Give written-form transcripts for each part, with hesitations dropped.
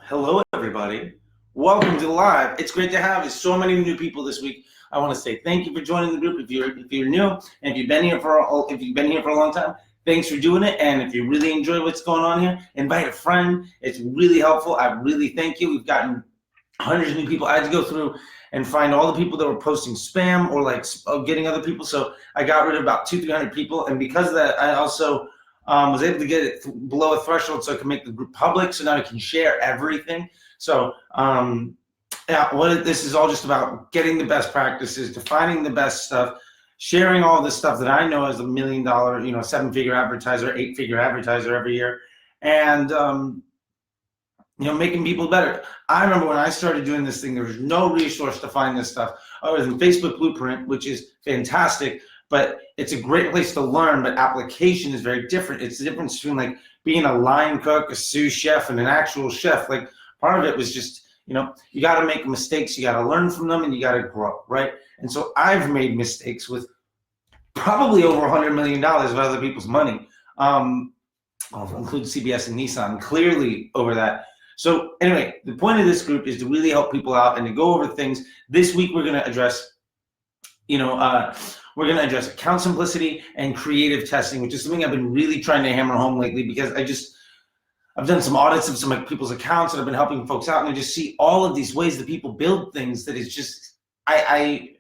Hello, everybody. Welcome to the live. It's great to have so many new people this week. I want to say thank you for joining the group. If you're new, and if you've been here for a long time, thanks for doing it. And if you really enjoy what's going on here, invite a friend. It's really helpful. I really thank you. We've gotten hundreds of new people. I had to go through and find all the people that were posting spam or like getting other people. So I got rid of about 200-300 people, and because of that, I also was able to get it below a threshold so I can make the group public, so now I can share everything. So yeah, this is all just about getting the best practices, defining the best stuff, sharing all this stuff that I know as $1 million, 7-figure advertiser, 8-figure advertiser every year, and making people better. I remember when I started doing this thing, there was no resource to find this stuff other than Facebook Blueprint, which is fantastic, but it's a great place to learn, but application is very different. It's the difference between like being a line cook, a sous chef, and an actual chef. Like part of it was just, you got to make mistakes, you got to learn from them, and you got to grow, right? And so I've made mistakes with probably over $100 million of other people's money. I'll include CBS and Nissan, clearly over that. So anyway, the point of this group is to really help people out and to go over things. This week we're going to address, account simplicity and creative testing, which is something I've been really trying to hammer home lately because I've done some audits of some people's accounts and I've been helping folks out, and I just see all of these ways that people build things that is just, I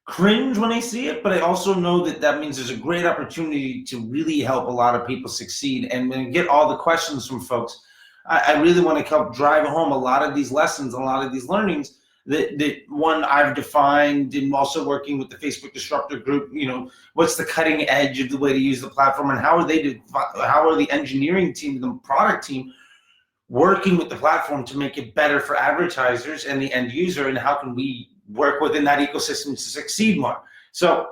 cringe when I see it, but I also know that means there's a great opportunity to really help a lot of people succeed. And when I get all the questions from folks, I really want to help drive home a lot of these lessons, a lot of these learnings that one I've defined, and also working with the Facebook Disruptor group. What's the cutting edge of the way to use the platform, and how are the engineering team, the product team, working with the platform to make it better for advertisers and the end user, and how can we work within that ecosystem to succeed more. So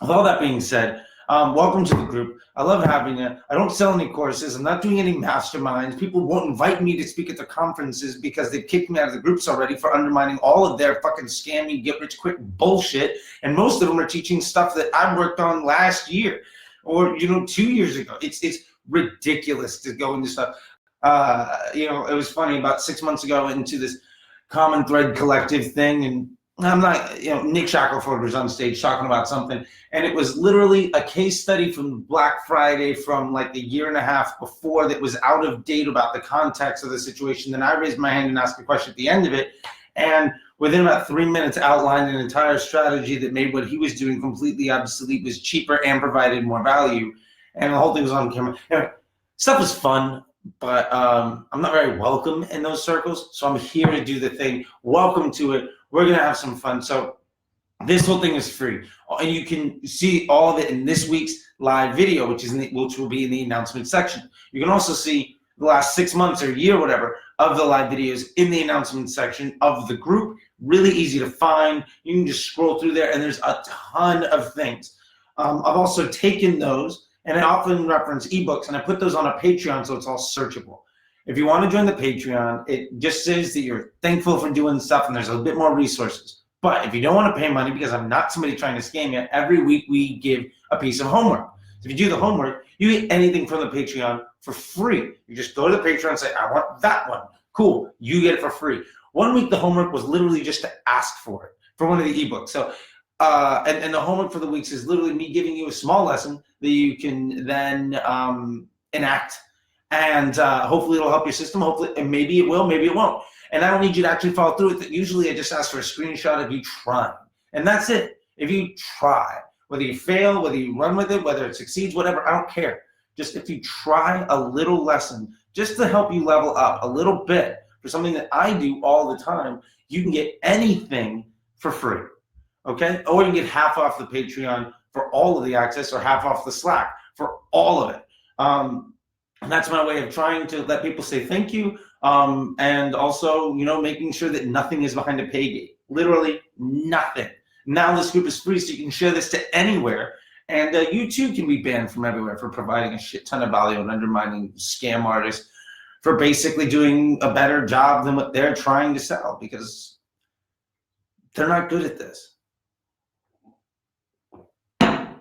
with all that being said, welcome to the group. I love having you. I don't sell any courses. I'm not doing any masterminds. People won't invite me to speak at their conferences because they've kicked me out of the groups already for undermining all of their fucking scammy get-rich-quick bullshit. And most of them are teaching stuff that I worked on last year or 2 years ago. It's ridiculous to go into stuff. It was funny, about 6 months ago into this Common Thread Collective thing, and I'm not, Nick Shackelford was on stage talking about something, and it was literally a case study from Black Friday from like a year and a half before that was out of date about the context of the situation. Then I raised my hand and asked a question at the end of it, and within about 3 minutes outlined an entire strategy that made what he was doing completely obsolete, was cheaper, and provided more value, and the whole thing was on camera. Anyway, stuff was fun, but I'm not very welcome in those circles, so I'm here to do the thing. Welcome to it. We're gonna have some fun. So this whole thing is free, and you can see all of it in this week's live video, which will be in the announcement section. You can also see the last 6 months or year, whatever, of the live videos in the announcement section of the group. Really easy to find. You can just scroll through there, and there's a ton of things. I've also taken those, and I often reference ebooks, and I put those on a Patreon, so it's all searchable. If you want to join the Patreon, it just says that you're thankful for doing stuff, and there's a bit more resources. But if you don't want to pay money, because I'm not somebody trying to scam you, every week we give a piece of homework. So if you do the homework, you get anything from the Patreon for free. You just go to the Patreon and say, I want that one. Cool, you get it for free. 1 week, the homework was literally just to ask for it, for one of the ebooks. So, and the homework for the weeks is literally me giving you a small lesson that you can then enact. And hopefully it'll help your system. Hopefully, and maybe it will, maybe it won't. And I don't need you to actually follow through with it. Usually I just ask for a screenshot of you trying. And that's it. If you try, whether you fail, whether you run with it, whether it succeeds, whatever, I don't care. Just if you try a little lesson, just to help you level up a little bit for something that I do all the time, you can get anything for free, okay? Or you can get half off the Patreon for all of the access, or half off the Slack for all of it. And that's my way of trying to let people say thank you, and also, making sure that nothing is behind a pay gate. Literally nothing. Now this group is free, so you can share this to anywhere, and you too can be banned from everywhere for providing a shit ton of value and undermining scam artists for basically doing a better job than what they're trying to sell, because they're not good at this.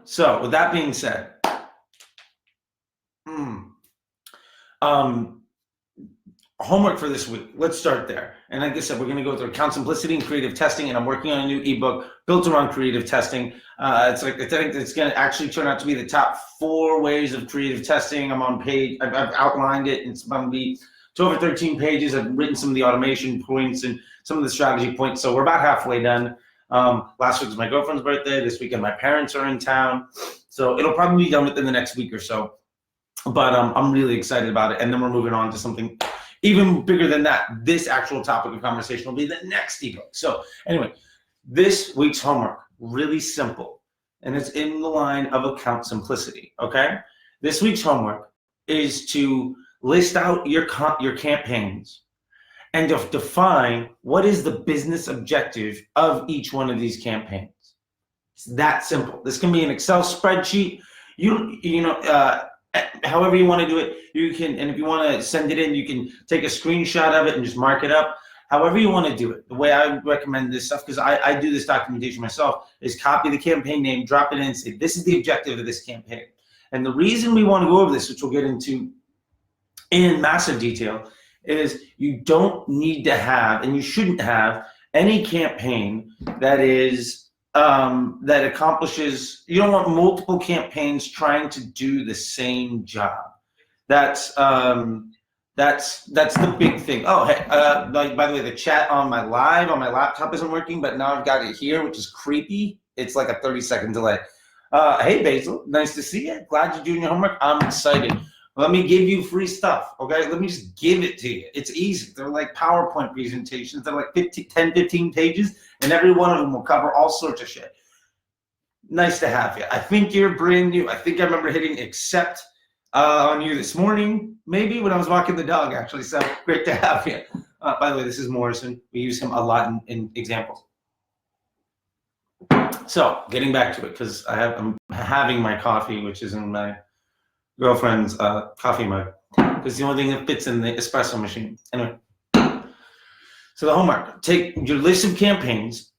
So with that being said, homework for this week. Let's start there. And like I said, we're going to go through account simplicity and creative testing, and I'm working on a new ebook built around creative testing. I think it's going to actually turn out to be the top 4 ways of creative testing. I'm on page, I've outlined it. It's going to be 12 or 13 pages. I've written some of the automation points and some of the strategy points. So we're about halfway done. Last week was my girlfriend's birthday. This weekend, my parents are in town. So it'll probably be done within the next week or so. But I'm really excited about it. And then we're moving on to something even bigger than that. This actual topic of conversation will be the next ebook. So anyway, this week's homework, really simple. And it's in the line of account simplicity, okay? This week's homework is to list out your campaigns and to define what is the business objective of each one of these campaigns. It's that simple. This can be an Excel spreadsheet. However you want to do it, you can, and if you want to send it in, you can take a screenshot of it and just mark it up. However you want to do it. The way I recommend this stuff, because I do this documentation myself, is copy the campaign name, drop it in, and say, this is the objective of this campaign. And the reason we want to go over this, which we'll get into in massive detail, is you don't need to have, and you shouldn't have, any campaign that is that accomplishes, you don't want multiple campaigns trying to do the same job. That's the big thing. Oh, hey, by the way, the chat on my laptop isn't working, but now I've got it here, which is creepy. It's like a 30-second delay. Hey, Basil, nice to see you. Glad you're doing your homework. I'm excited. Let me give you free stuff, okay? Let me just give it to you. It's easy. They're like PowerPoint presentations. They're like 10, 15 pages, and every one of them will cover all sorts of shit. Nice to have you. I think you're brand new. I think I remember hitting accept on you this morning, maybe when I was walking the dog, actually. So great to have you. By the way, this is Morrison. We use him a lot in examples. So getting back to it, because I'm having my coffee, which is in my girlfriend's coffee mug, because the only thing that fits in the espresso machine. Anyway, so the homework, take your list of campaigns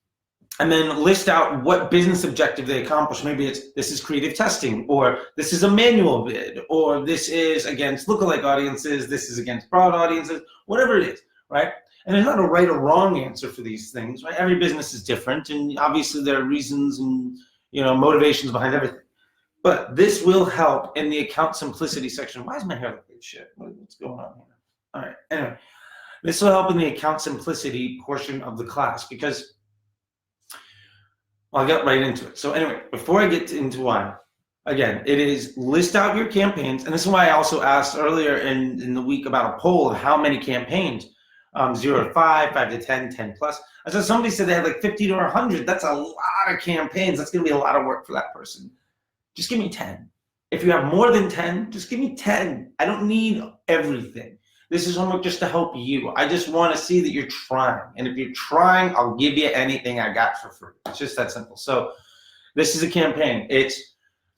and then list out what business objective they accomplish. Maybe it's, this is creative testing, or this is a manual bid, or this is against lookalike audiences, this is against broad audiences, whatever it is, right? And there's not a right or wrong answer for these things, right? Every business is different, and obviously there are reasons and motivations behind everything. But this will help in the account simplicity section. Why is my hair like this shit? What's going on here? All right, anyway. This will help in the account simplicity portion of the class, because, well, I'll get right into it. So anyway, before I get into why, again, it is list out your campaigns. And this is why I also asked earlier in the week about a poll of how many campaigns, 0 to 5, 5 to 10, 10 plus. I said somebody said they had like 50 to 100. That's a lot of campaigns. That's going to be a lot of work for that person. Just give me 10. If you have more than 10, just give me 10. I don't need everything. This is homework just to help you. I just want to see that you're trying. And if you're trying, I'll give you anything I got for free. It's just that simple. So this is a campaign. It's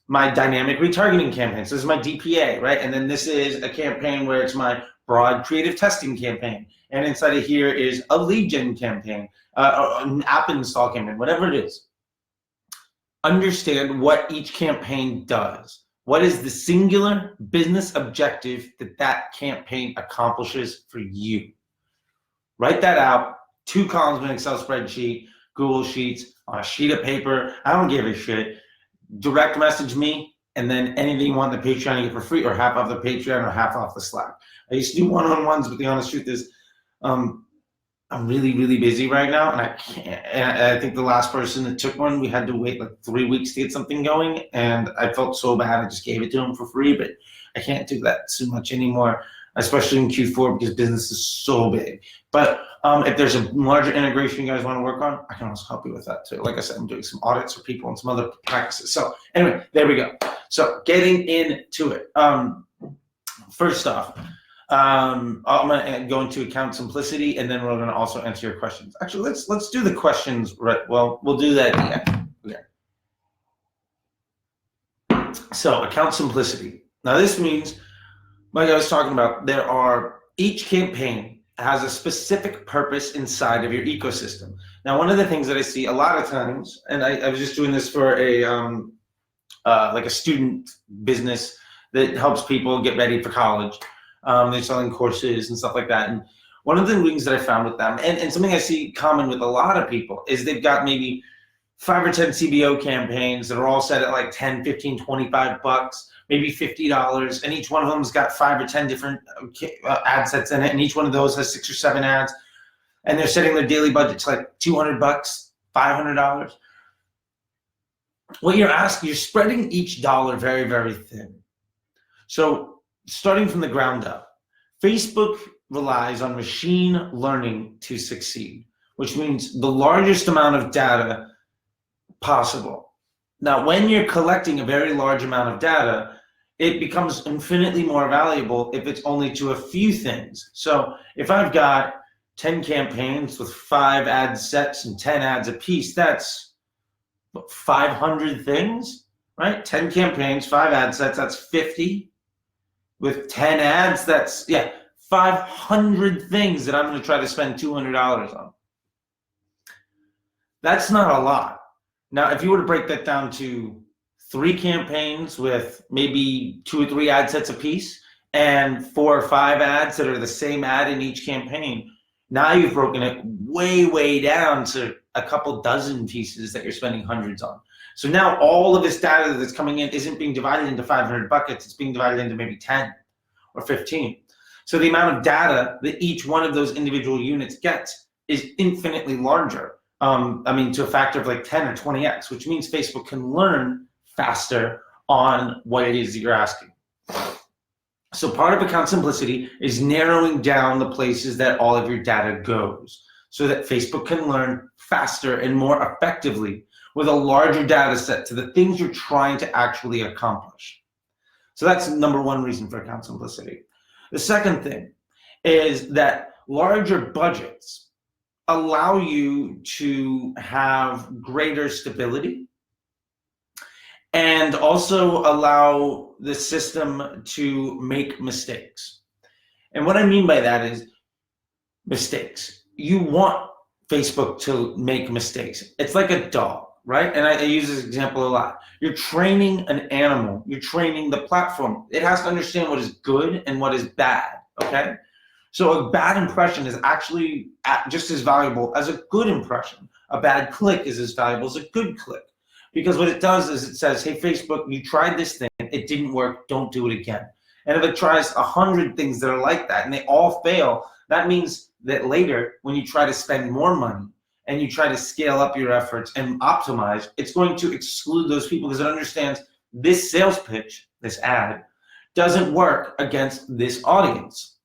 my dynamic retargeting campaign. So this is my DPA, right? And then this is a campaign where it's my broad creative testing campaign. And inside of here is a lead gen campaign, an app install campaign, whatever it is. Understand what each campaign does. What is the singular business objective that that campaign accomplishes for you? Write that out, 2 columns in an Excel spreadsheet, Google Sheets, on a sheet of paper. I don't give a shit. Direct message me, and then anything you want in the Patreon you get for free, or half off the Patreon or half off the Slack. I used to do one-on-ones, but the honest truth is, I'm really, really busy right now, and I can't. And I think the last person that took one, we had to wait like 3 weeks to get something going, and I felt so bad. I just gave it to him for free, but I can't do that too much anymore, especially in Q4 because business is so big. But if there's a larger integration you guys want to work on, I can also help you with that too. Like I said, I'm doing some audits for people and some other practices. So anyway, there we go. So getting into it. First off, I'm going to go into account simplicity, and then we're going to also answer your questions. Actually, let's do the questions. Right. Well, we'll do that at the end. Okay. So account simplicity. Now this means, like I was talking about, each campaign has a specific purpose inside of your ecosystem. Now, one of the things that I see a lot of times, and I was just doing this for a like a student business that helps people get ready for college. They're selling courses and stuff like that. And one of the things that I found with them, and something I see common with a lot of people, is they've got maybe 5 or 10 CBO campaigns that are all set at like 10, 15, 25 bucks, maybe $50. And each one of them's got 5 or 10 different ad sets in it. And each one of those has 6 or 7 ads. And they're setting their daily budget to like 200 bucks, $500. What you're asking, you're spreading each dollar very, very thin. So starting from the ground up, Facebook relies on machine learning to succeed, which means the largest amount of data possible. Now, when you're collecting a very large amount of data, it becomes infinitely more valuable if it's only to a few things. So if I've got 10 campaigns with 5 ad sets and 10 ads a piece, that's 500 things, right? 10 campaigns, 5 ad sets, that's 50. With 10 ads, that's 500 things that I'm going to try to spend $200 on. That's not a lot. Now, if you were to break that down to 3 campaigns with maybe 2 or 3 ad sets a piece and 4 or 5 ads that are the same ad in each campaign, now you've broken it way, way down to a couple dozen pieces that you're spending hundreds on. So now all of this data that's coming in isn't being divided into 500 buckets, it's being divided into maybe 10 or 15. So the amount of data that each one of those individual units gets is infinitely larger. To a factor of like 10 or 20x, which means Facebook can learn faster on what it is that you're asking. So part of account simplicity is narrowing down the places that all of your data goes so that Facebook can learn faster and more effectively with a larger data set to the things you're trying to actually accomplish. So that's number one reason for account simplicity. The second thing is that larger budgets allow you to have greater stability and also allow the system to make mistakes. And what I mean by that is mistakes. You want Facebook to make mistakes. It's like a dog, right? And I use this example a lot. You're training an animal. You're training the platform. It has to understand what is good and what is bad, okay? So a bad impression is actually just as valuable as a good impression. A bad click is as valuable as a good click. Because what it does is it says, hey, Facebook, you tried this thing, it didn't work, don't do it again. And if it tries 100 things that are like that and they all fail, that means that later when you try to spend more money and you try to scale up your efforts and optimize, it's going to exclude those people because it understands this sales pitch, this ad, doesn't work against this audience.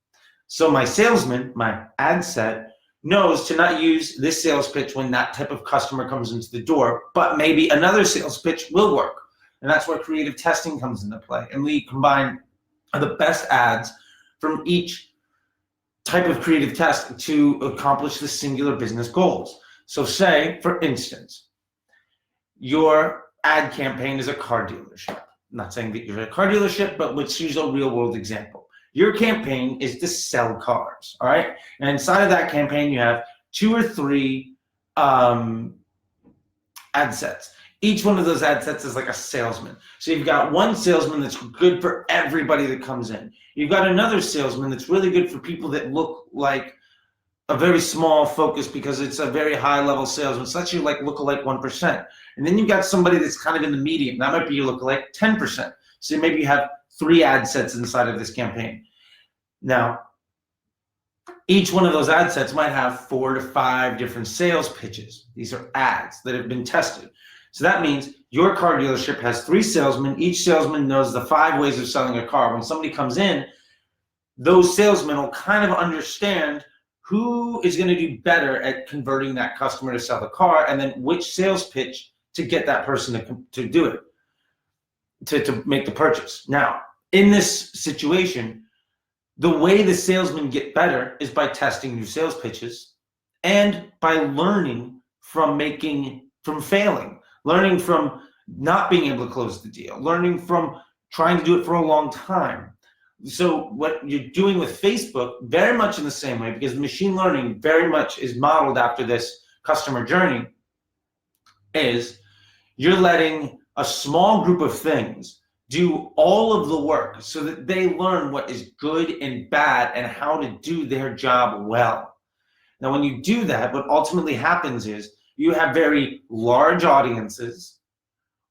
So my salesman, my ad set, knows to not use this sales pitch when that type of customer comes into the door, but maybe another sales pitch will work. And that's where creative testing comes into play. And we combine the best ads from each type of creative test to accomplish the singular business goals. So say, for instance, your ad campaign is a car dealership. I'm not saying that you're a car dealership, but let's use a real world example. Your campaign is to sell cars, all right? And inside of that campaign, you have 2 or 3 ad sets. Each one of those ad sets is like a salesman. So you've got one salesman that's good for everybody that comes in. You've got another salesman that's really good for people that look like a very small focus because it's a very high level salesman. So that's your like lookalike 1%. And then you've got somebody that's kind of in the medium. That might be your lookalike 10%. So maybe you have 3 ad sets inside of this campaign. Now, each one of those ad sets might have 4 to 5 different sales pitches. These are ads that have been tested. So that means your car dealership has 3 salesmen. Each salesman knows the 5 ways of selling a car. When somebody comes in, those salesmen will kind of understand who is going to do better at converting that customer to sell the car, and then which sales pitch to get that person to do it, to make the purchase. Now, in this situation, the way the salesmen get better is by testing new sales pitches and by learning from failing, learning from not being able to close the deal, learning from trying to do it for a long time. So what you're doing with Facebook, very much in the same way, because machine learning very much is modeled after this customer journey, is you're letting a small group of things do all of the work so that they learn what is good and bad and how to do their job well. Now, when you do that, what ultimately happens is you have very large audiences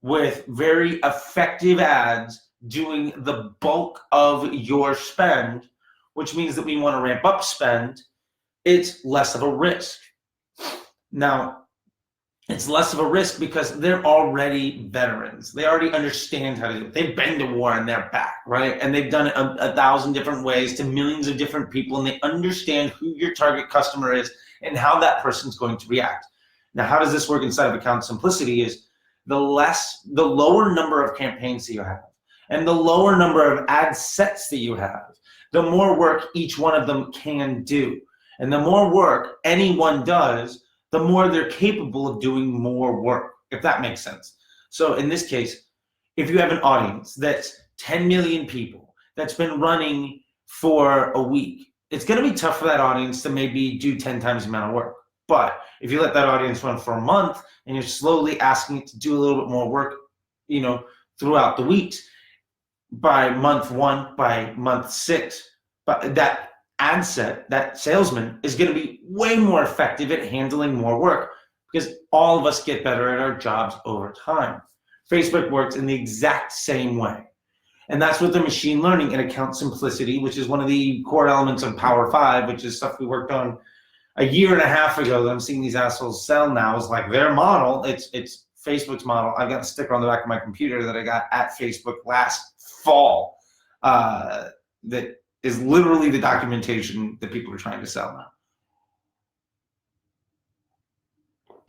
with very effective ads doing the bulk of your spend, which means that we want to ramp up spend. It's less of a risk. Now, it's less of a risk because they're already veterans. They already understand how to do it. They've been to war and they're back, right? And they've done it a thousand different ways to millions of different people, and they understand who your target customer is and how that person's going to react. Now, how does this work inside of Account Simplicity is the lower number of campaigns that you have and the lower number of ad sets that you have, the more work each one of them can do. And the more work anyone does, the more they're capable of doing more work, if that makes sense. So in this case, if you have an audience that's 10 million people that's been running for a week, it's going to be tough for that audience to maybe do 10 times the amount of work. But if you let that audience run for a month and you're slowly asking it to do a little bit more work, throughout the weeks, by month 1, by month 6, but that ad set, that salesman is going to be way more effective at handling more work because all of us get better at our jobs over time. Facebook works in the exact same way. And that's what the machine learning and Account Simplicity, which is one of the core elements of Power 5, which is stuff we worked on a year and a half ago that I'm seeing these assholes sell now, is like their model. It's Facebook's model. I've got a sticker on the back of my computer that I got at Facebook last fall that is literally the documentation that people are trying to sell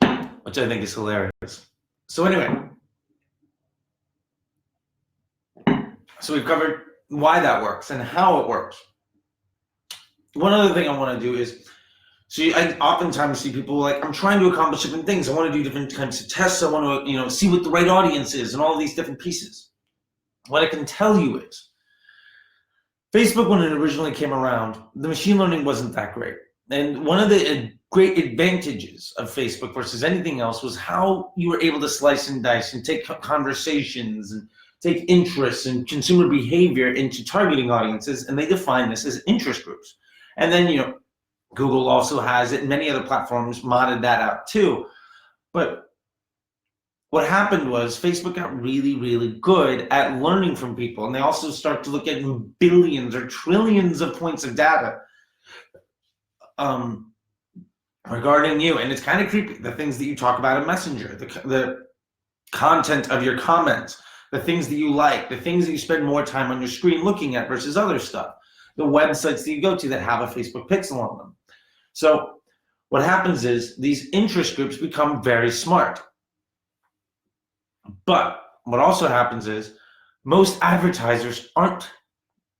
now, which I think is hilarious. So anyway, so we've covered why that works and how it works. One other thing I want to do is, I oftentimes see people like, I'm trying to accomplish different things. I want to do different kinds of tests. I want to, see what the right audience is and all of these different pieces. What I can tell you is, Facebook, when it originally came around, the machine learning wasn't that great. And one of the great advantages of Facebook versus anything else was how you were able to slice and dice and take conversations and take interests and consumer behavior into targeting audiences, and they define this as interest groups. And then, Google also has it, and many other platforms modded that out too. But what happened was Facebook got really, really good at learning from people, and they also start to look at billions or trillions of points of data regarding you. And it's kind of creepy, the things that you talk about in Messenger, the content of your comments, the things that you like, the things that you spend more time on your screen looking at versus other stuff, the websites that you go to that have a Facebook pixel on them. So what happens is these interest groups become very smart. But what also happens is most advertisers aren't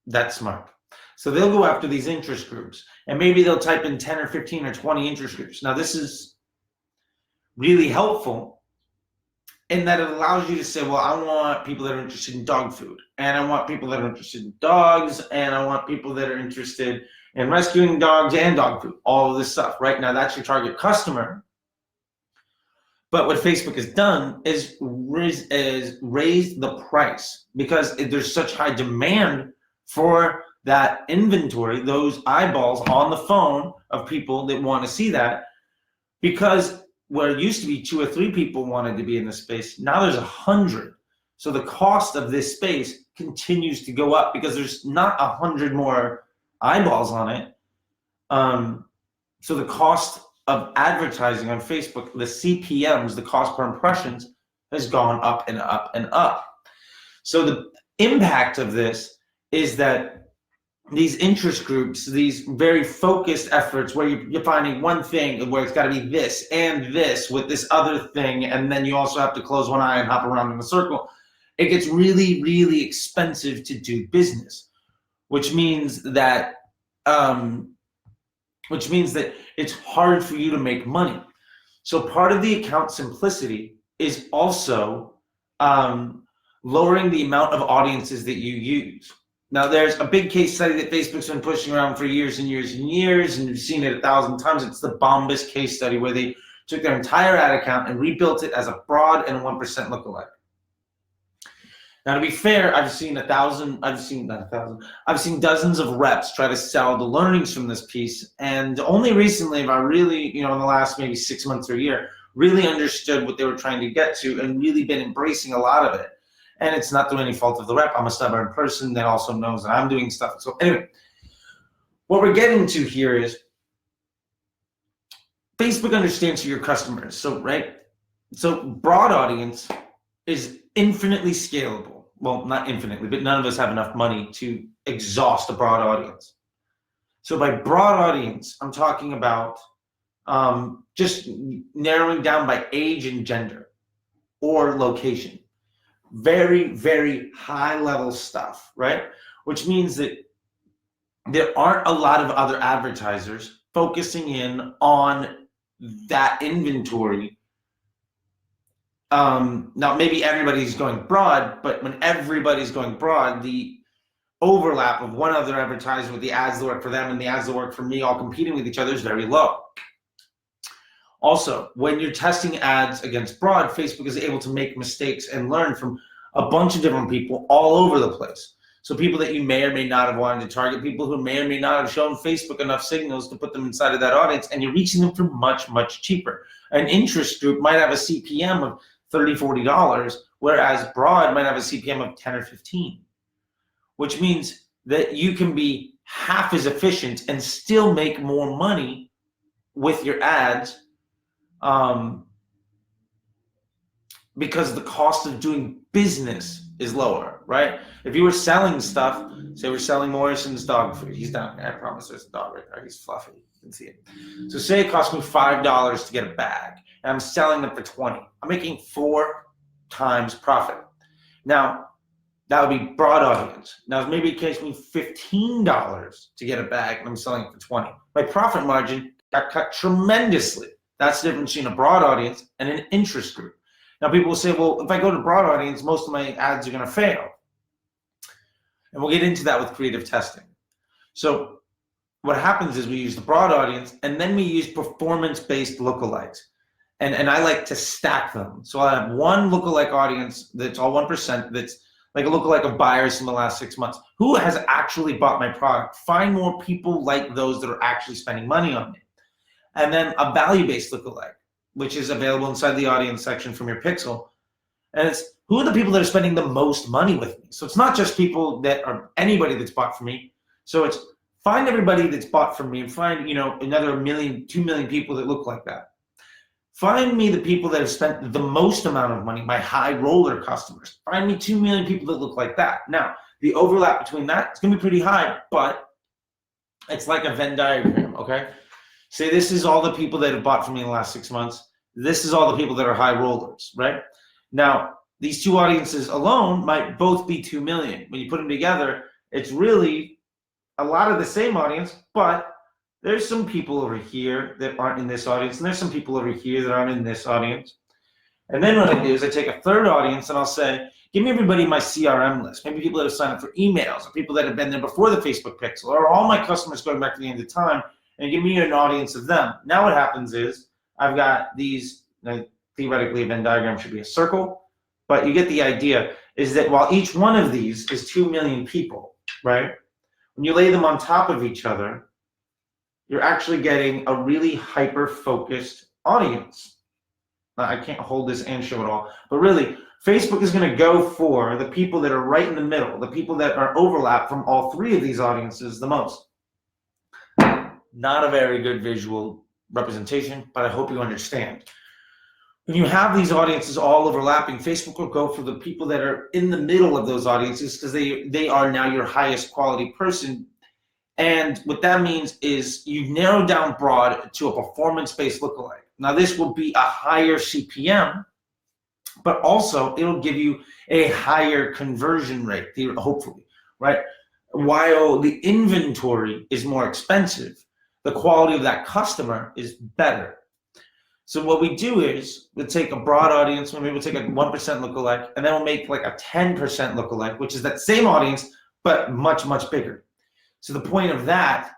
that smart. So they'll go after these interest groups, and maybe they'll type in 10 or 15 or 20 interest groups. Now, this is really helpful in that it allows you to say, well, I want people that are interested in dog food, and I want people that are interested in dogs, and I want people that are interested in rescuing dogs and dog food, all of this stuff, right? Now, that's your target customer. But what Facebook has done is raise the price because there's such high demand for that inventory, those eyeballs on the phone of people that want to see that, because where it used to be 2 or 3 people wanted to be in this space, now there's 100. So the cost of this space continues to go up because there's not 100 more eyeballs on it. So the cost of advertising on Facebook, the CPMs, the cost per impressions, has gone up and up and up. So the impact of this is that these interest groups, these very focused efforts where you're finding one thing where it's got to be this and this with this other thing, and then you also have to close one eye and hop around in a circle, it gets really, really expensive to do business, which means that it's hard for you to make money. So part of the account simplicity is also lowering the amount of audiences that you use. Now, there's a big case study that Facebook's been pushing around for years and years and years, and you've seen it 1,000 times. It's the Bombas case study where they took their entire ad account and rebuilt it as a fraud and a 1% lookalike. Now, to be fair, I've seen dozens of reps try to sell the learnings from this piece. And only recently have I really, in the last maybe 6 months or a year, really understood what they were trying to get to and really been embracing a lot of it. And it's not through any fault of the rep. I'm a stubborn person that also knows that I'm doing stuff. So anyway, what we're getting to here is Facebook understands who your customers. So broad audience is infinitely scalable. Well, not infinitely, but none of us have enough money to exhaust a broad audience. So by broad audience, I'm talking about just narrowing down by age and gender or location. Very, very high level stuff, right? Which means that there aren't a lot of other advertisers focusing in on that inventory. Now maybe everybody's going broad, but when everybody's going broad, the overlap of one other advertiser with the ads that work for them and the ads that work for me all competing with each other is very low. Also, when you're testing ads against broad, Facebook is able to make mistakes and learn from a bunch of different people all over the place. So people that you may or may not have wanted to target, people who may or may not have shown Facebook enough signals to put them inside of that audience, and you're reaching them for much, much cheaper. An interest group might have a CPM of $30, $40, whereas broad might have a CPM of 10 or 15, which means that you can be half as efficient and still make more money with your ads, because the cost of doing business is lower, right? If you were selling stuff, say we're selling Morrison's dog food. He's down there. I promise there's a dog right there. He's fluffy. You can see it. So say it cost me $5 to get a bag, and I'm selling them for $20. I'm making 4 times profit. Now, that would be broad audience. Now, maybe it costs me $15 to get a bag, and I'm selling it for $20. My profit margin got cut tremendously. That's the difference between a broad audience and an interest group. Now, people will say, well, if I go to broad audience, most of my ads are going to fail. And we'll get into that with creative testing. So what happens is we use the broad audience, and then we use performance-based lookalikes. And I like to stack them. So I have one lookalike audience that's all 1%, that's like a lookalike of buyers from the last 6 months. Who has actually bought my product? Find more people like those that are actually spending money on me. And then a value-based lookalike, which is available inside the audience section from your pixel. And it's who are the people that are spending the most money with me? So it's not just people that are anybody that's bought from me. So it's find everybody that's bought from me and find, another 1 million, 2 million people that look like that. Find me the people that have spent the most amount of money, my high roller customers. Find me 2 million people that look like that. Now, the overlap between that is going to be pretty high, but it's like a Venn diagram, okay? Say this is all the people that have bought from me in the last 6 months. This is all the people that are high rollers, right? Now, these two audiences alone might both be 2 million. When you put them together, it's really a lot of the same audience, but there's some people over here that aren't in this audience, and there's some people over here that aren't in this audience. And then what I do is I take a third audience and I'll say, give me everybody in my CRM list, maybe people that have signed up for emails, or people that have been there before the Facebook pixel, or all my customers going back to the end of time, and give me an audience of them. Now what happens is I've got these, theoretically a Venn diagram should be a circle, but you get the idea, is that while each one of these is 2 million people, right? When you lay them on top of each other, you're actually getting a really hyper-focused audience. I can't hold this and show it all, but really, Facebook is going to go for the people that are right in the middle, the people that are overlap from all 3 of these audiences the most. Not a very good visual representation, but I hope you understand. When you have these audiences all overlapping, Facebook will go for the people that are in the middle of those audiences because they are now your highest quality person. And what that means is you've narrowed down broad to a performance-based lookalike. Now this will be a higher CPM, but also it'll give you a higher conversion rate, hopefully, right? While the inventory is more expensive, the quality of that customer is better. So what we do is we'll take a broad audience, maybe we'll take a 1% lookalike, and then we'll make like a 10% lookalike, which is that same audience, but much, much bigger. So the point of that,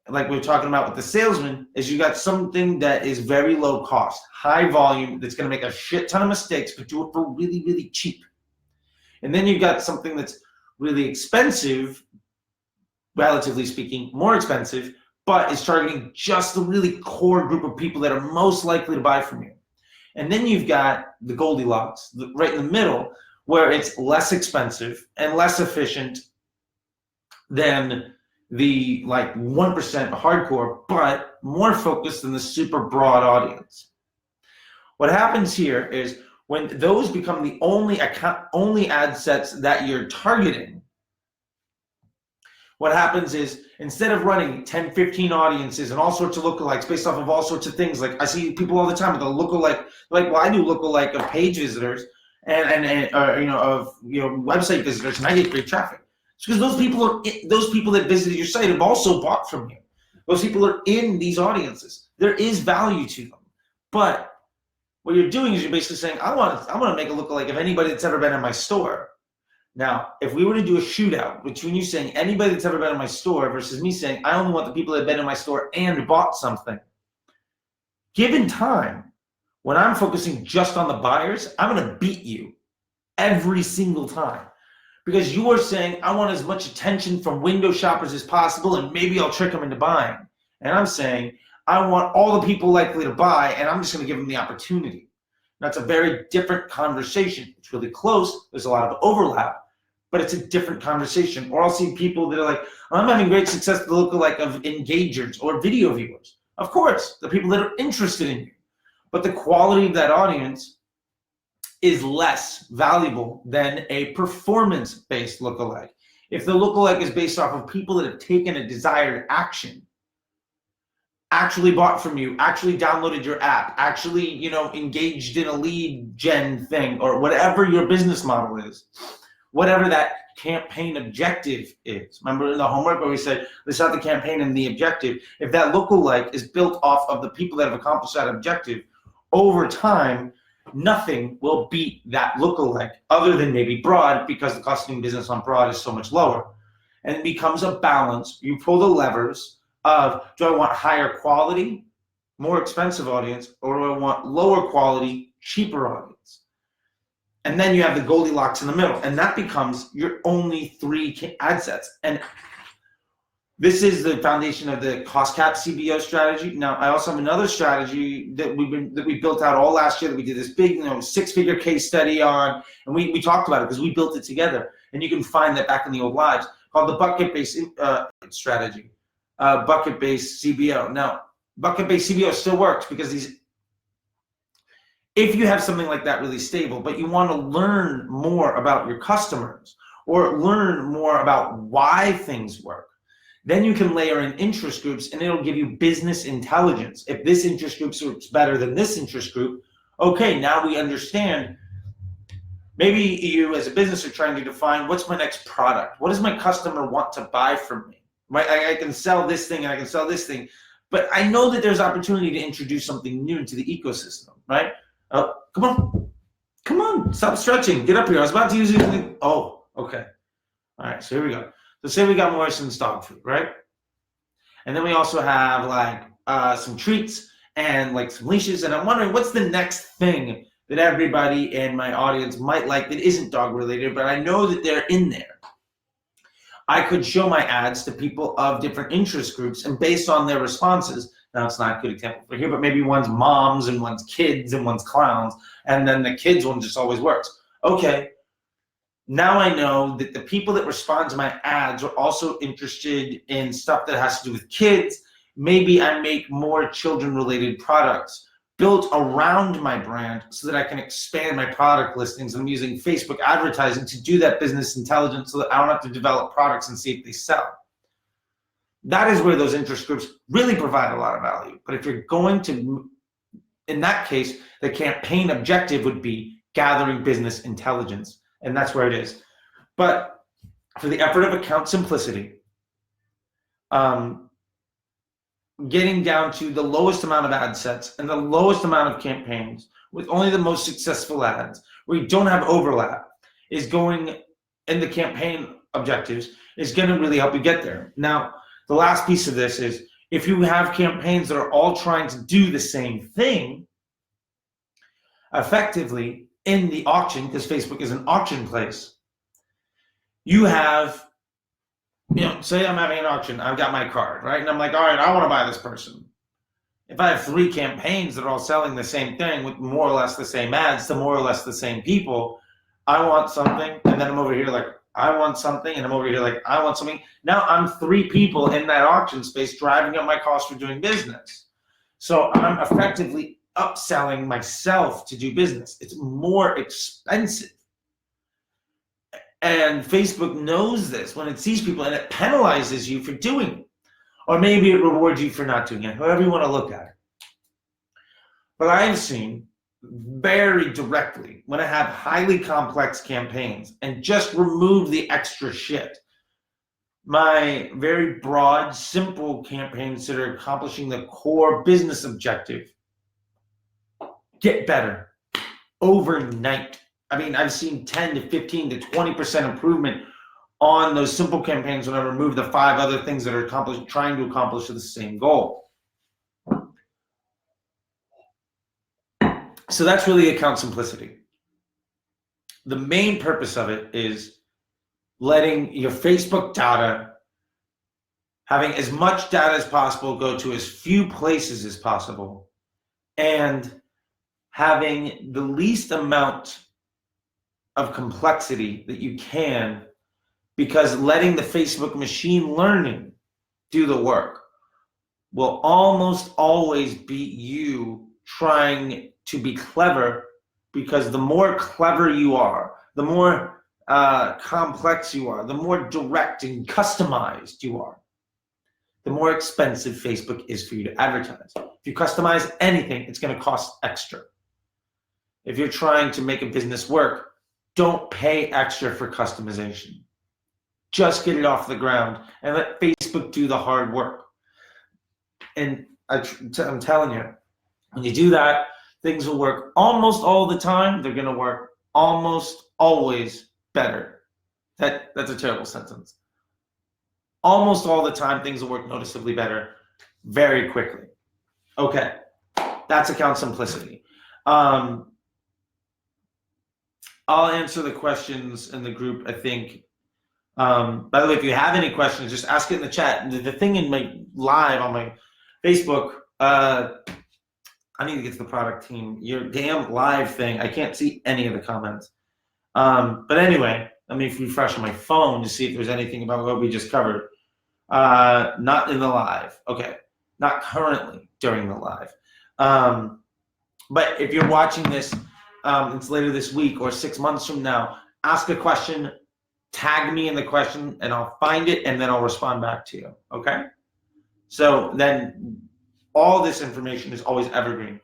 like we were talking about with the salesman, is you got something that is very low cost, high volume, that's going to make a shit ton of mistakes, but do it for really, really cheap. And then you've got something that's really expensive, relatively speaking, more expensive, but is targeting just the really core group of people that are most likely to buy from you. And then you've got the Goldilocks, right in the middle, where it's less expensive and less efficient than the like 1% hardcore, but more focused than the super broad audience. What happens here is when those become the only ad sets that you're targeting, what happens is instead of running 10, 15 audiences and all sorts of lookalikes based off of all sorts of things, like I see people all the time with a lookalike, like, well, I do lookalike of page visitors and of website visitors, and I get great traffic. It's because those people that visited your site have also bought from you. Those people are in these audiences. There is value to them, but what you're doing is you're basically saying, I want to make a lookalike of anybody that's ever been in my store. Now, if we were to do a shootout between you saying anybody that's ever been in my store versus me saying I only want the people that have been in my store and bought something, given time, when I'm focusing just on the buyers, I'm going to beat you every single time. Because you are saying, I want as much attention from window shoppers as possible, and maybe I'll trick them into buying. And I'm saying, I want all the people likely to buy, and I'm just going to give them the opportunity. That's a very different conversation. It's really close. There's a lot of overlap, but it's a different conversation. Or I'll see people that are like, I'm having great success with the lookalike of engagers or video viewers. Of course, the people that are interested in you. But the quality of that audience is less valuable than a performance-based lookalike. If the lookalike is based off of people that have taken a desired action, actually bought from you, actually downloaded your app, actually, engaged in a lead gen thing, or whatever your business model is, whatever that campaign objective is. Remember in the homework where we said, let's have the campaign and the objective. If that lookalike is built off of the people that have accomplished that objective, over time, nothing will beat that lookalike other than maybe broad, because the cost of doing business on broad is so much lower. And it becomes a balance. You pull the levers of, do I want higher quality, more expensive audience, or do I want lower quality, cheaper audience? And then you have the Goldilocks in the middle, and that becomes your only 3 ad sets. And this is the foundation of the cost cap CBO strategy. Now, I also have another strategy that we built out all last year, that we did this big, 6-figure case study on, and we talked about it because we built it together. And you can find that back in the old lives, called the bucket-based strategy, bucket-based CBO. Now, bucket-based CBO still works because if you have something like that really stable, but you want to learn more about your customers or learn more about why things work, then you can layer in interest groups, and it'll give you business intelligence. If this interest group is better than this interest group, okay, now we understand. Maybe you as a business are trying to define, what's my next product? What does my customer want to buy from me? Right? I can sell this thing and I can sell this thing, but I know that there's opportunity to introduce something new into the ecosystem, right? Come on, stop stretching. Get up here. I was about to use it. Oh, okay. All right, so here we go. So say we got Morrison's dog food, right? And then we also have some treats and some leashes. And I'm wondering, what's the next thing that everybody in my audience might like that isn't dog related, but I know that they're in there. I could show my ads to people of different interest groups, and based on their responses, now it's not a good example for here, but maybe one's moms and one's kids and one's clowns, and then the kids one just always works. Okay. Now I know that the people that respond to my ads are also interested in stuff that has to do with kids. Maybe I make more children-related products built around my brand so that I can expand my product listings. I'm using Facebook advertising to do that business intelligence so that I don't have to develop products and see if they sell. That is where those interest groups really provide a lot of value. But if you're going to, in that case, the campaign objective would be gathering business intelligence. And that's where it is. But for the effort of account simplicity, getting down to the lowest amount of ad sets and the lowest amount of campaigns with only the most successful ads, where you don't have overlap, is going, and the campaign objectives is going to really help you get there. Now, the last piece of this is, if you have campaigns that are all trying to do the same thing effectively in the auction, because Facebook is an auction place, you have, say I'm having an auction, I've got my card, right? And I'm like, all right, I want to buy this person. If I have 3 campaigns that are all selling the same thing with more or less the same ads to more or less the same people, I want something, and then I'm over here like, I want something, and I'm over here like, I want something. Now I'm 3 people in that auction space driving up my cost for doing business. So I'm effectively upselling myself to do business. It's more expensive. And Facebook knows this when it sees people, and it penalizes you for doing it. Or maybe it rewards you for not doing it, however you want to look at it. But I've seen very directly when I have highly complex campaigns and just remove the extra shit. My very broad, simple campaigns that are accomplishing the core business objective get better overnight. I mean, I've seen 10 to 15 to 20% improvement on those simple campaigns when I remove the 5 other things that are trying to accomplish the same goal. So that's really account simplicity. The main purpose of it is letting your Facebook data, having as much data as possible go to as few places as possible, and having the least amount of complexity that you can, because letting the Facebook machine learning do the work will almost always beat you trying to be clever, because the more clever you are, the more complex you are, the more direct and customized you are, the more expensive Facebook is for you to advertise. If you customize anything, it's going to cost extra. If you're trying to make a business work, don't pay extra for customization. Just get it off the ground and let Facebook do the hard work. And I'm telling you, when you do that, things will work almost all the time. They're going to work almost always better. That's a terrible sentence. Almost all the time, things will work noticeably better very quickly. Okay, that's account simplicity. I'll answer the questions in the group, I think. By the way, if you have any questions, just ask it in the chat. The thing in my live on my Facebook, I need to get to the product team. Your damn live thing, I can't see any of the comments. But anyway, let me refresh on my phone to see if there's anything about what we just covered. Not in the live. Okay, not currently during the live. But if you're watching this, it's later this week or 6 months from now, ask a question, tag me in the question, and I'll find it, and then I'll respond back to you, okay? So then all this information is always evergreen.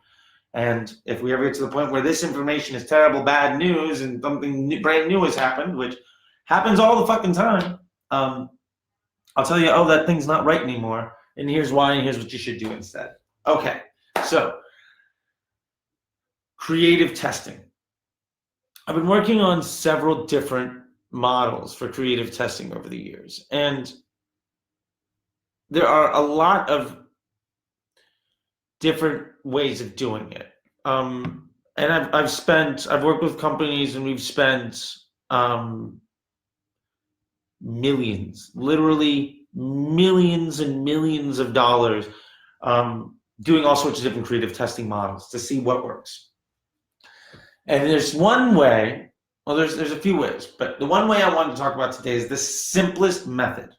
And if we ever get to the point where this information is terrible, bad news, and something brand new has happened, which happens all the fucking time, I'll tell you, oh, that thing's not right anymore, and here's why, and here's what you should do instead. Okay, so creative testing. I've been working on several different models for creative testing over the years, and there are a lot of different ways of doing it. And I've worked with companies, and we've spent millions, literally millions and millions of dollars doing all sorts of different creative testing models to see what works. And there's one way, well, there's a few ways, but the one way I wanted to talk about today is the simplest method.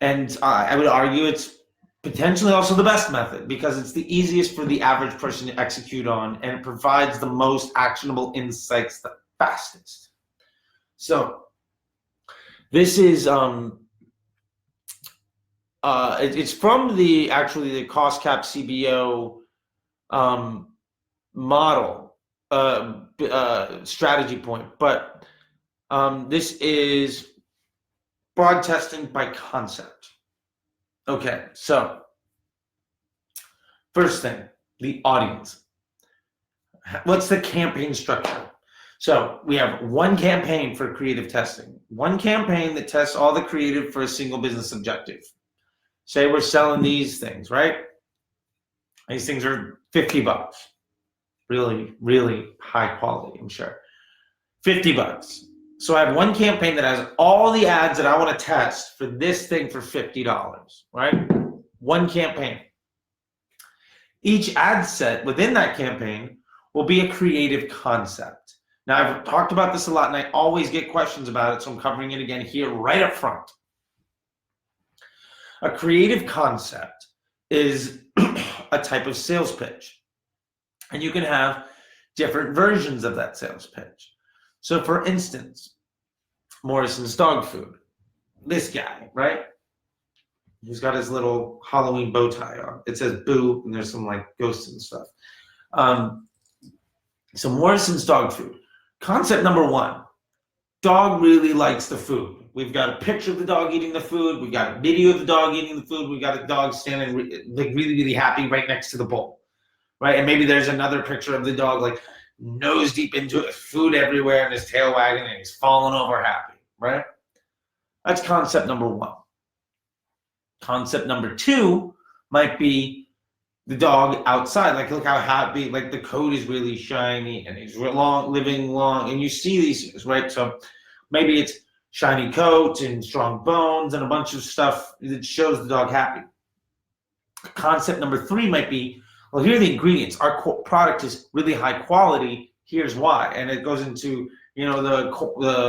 And I would argue it's potentially also the best method, because it's the easiest for the average person to execute on, and it provides the most actionable insights the fastest. So this is it's from the cost cap CBO model strategy point, but this is broad testing by concept. Okay, so first thing, the audience. What's the campaign structure? So we have one campaign for creative testing, one campaign that tests all the creative for a single business objective. Say we're selling these things, right? These things are $50. Really, really high quality, I'm sure. $50. So I have one campaign that has all the ads that I want to test for this thing for $50, right? One campaign. Each ad set within that campaign will be a creative concept. Now, I've talked about this a lot, and I always get questions about it, so I'm covering it again here right up front. A creative concept is a type of sales pitch, and you can have different versions of that sales pitch. So, for instance, Morrison's dog food. This guy, right? He's got his little Halloween bow tie on. It says boo, and there's some like ghosts and stuff. So Morrison's dog food. Concept number one, dog really likes the food. We've got a picture of the dog eating the food. We've got a video of the dog eating the food. We've got a dog standing like really, really happy right next to the bowl, right? And maybe there's another picture of the dog like nose deep into it, food everywhere, and his tail wagging, and he's falling over happy, right? That's concept number one. Concept number two might be the dog outside. Like, look how happy, like the coat is really shiny and he's living long. And you see these things, right? So maybe it's shiny coat and strong bones and a bunch of stuff that shows the dog happy. Concept number three might be, well, here are the ingredients. Our product is really high quality. Here's why. And it goes into, you know,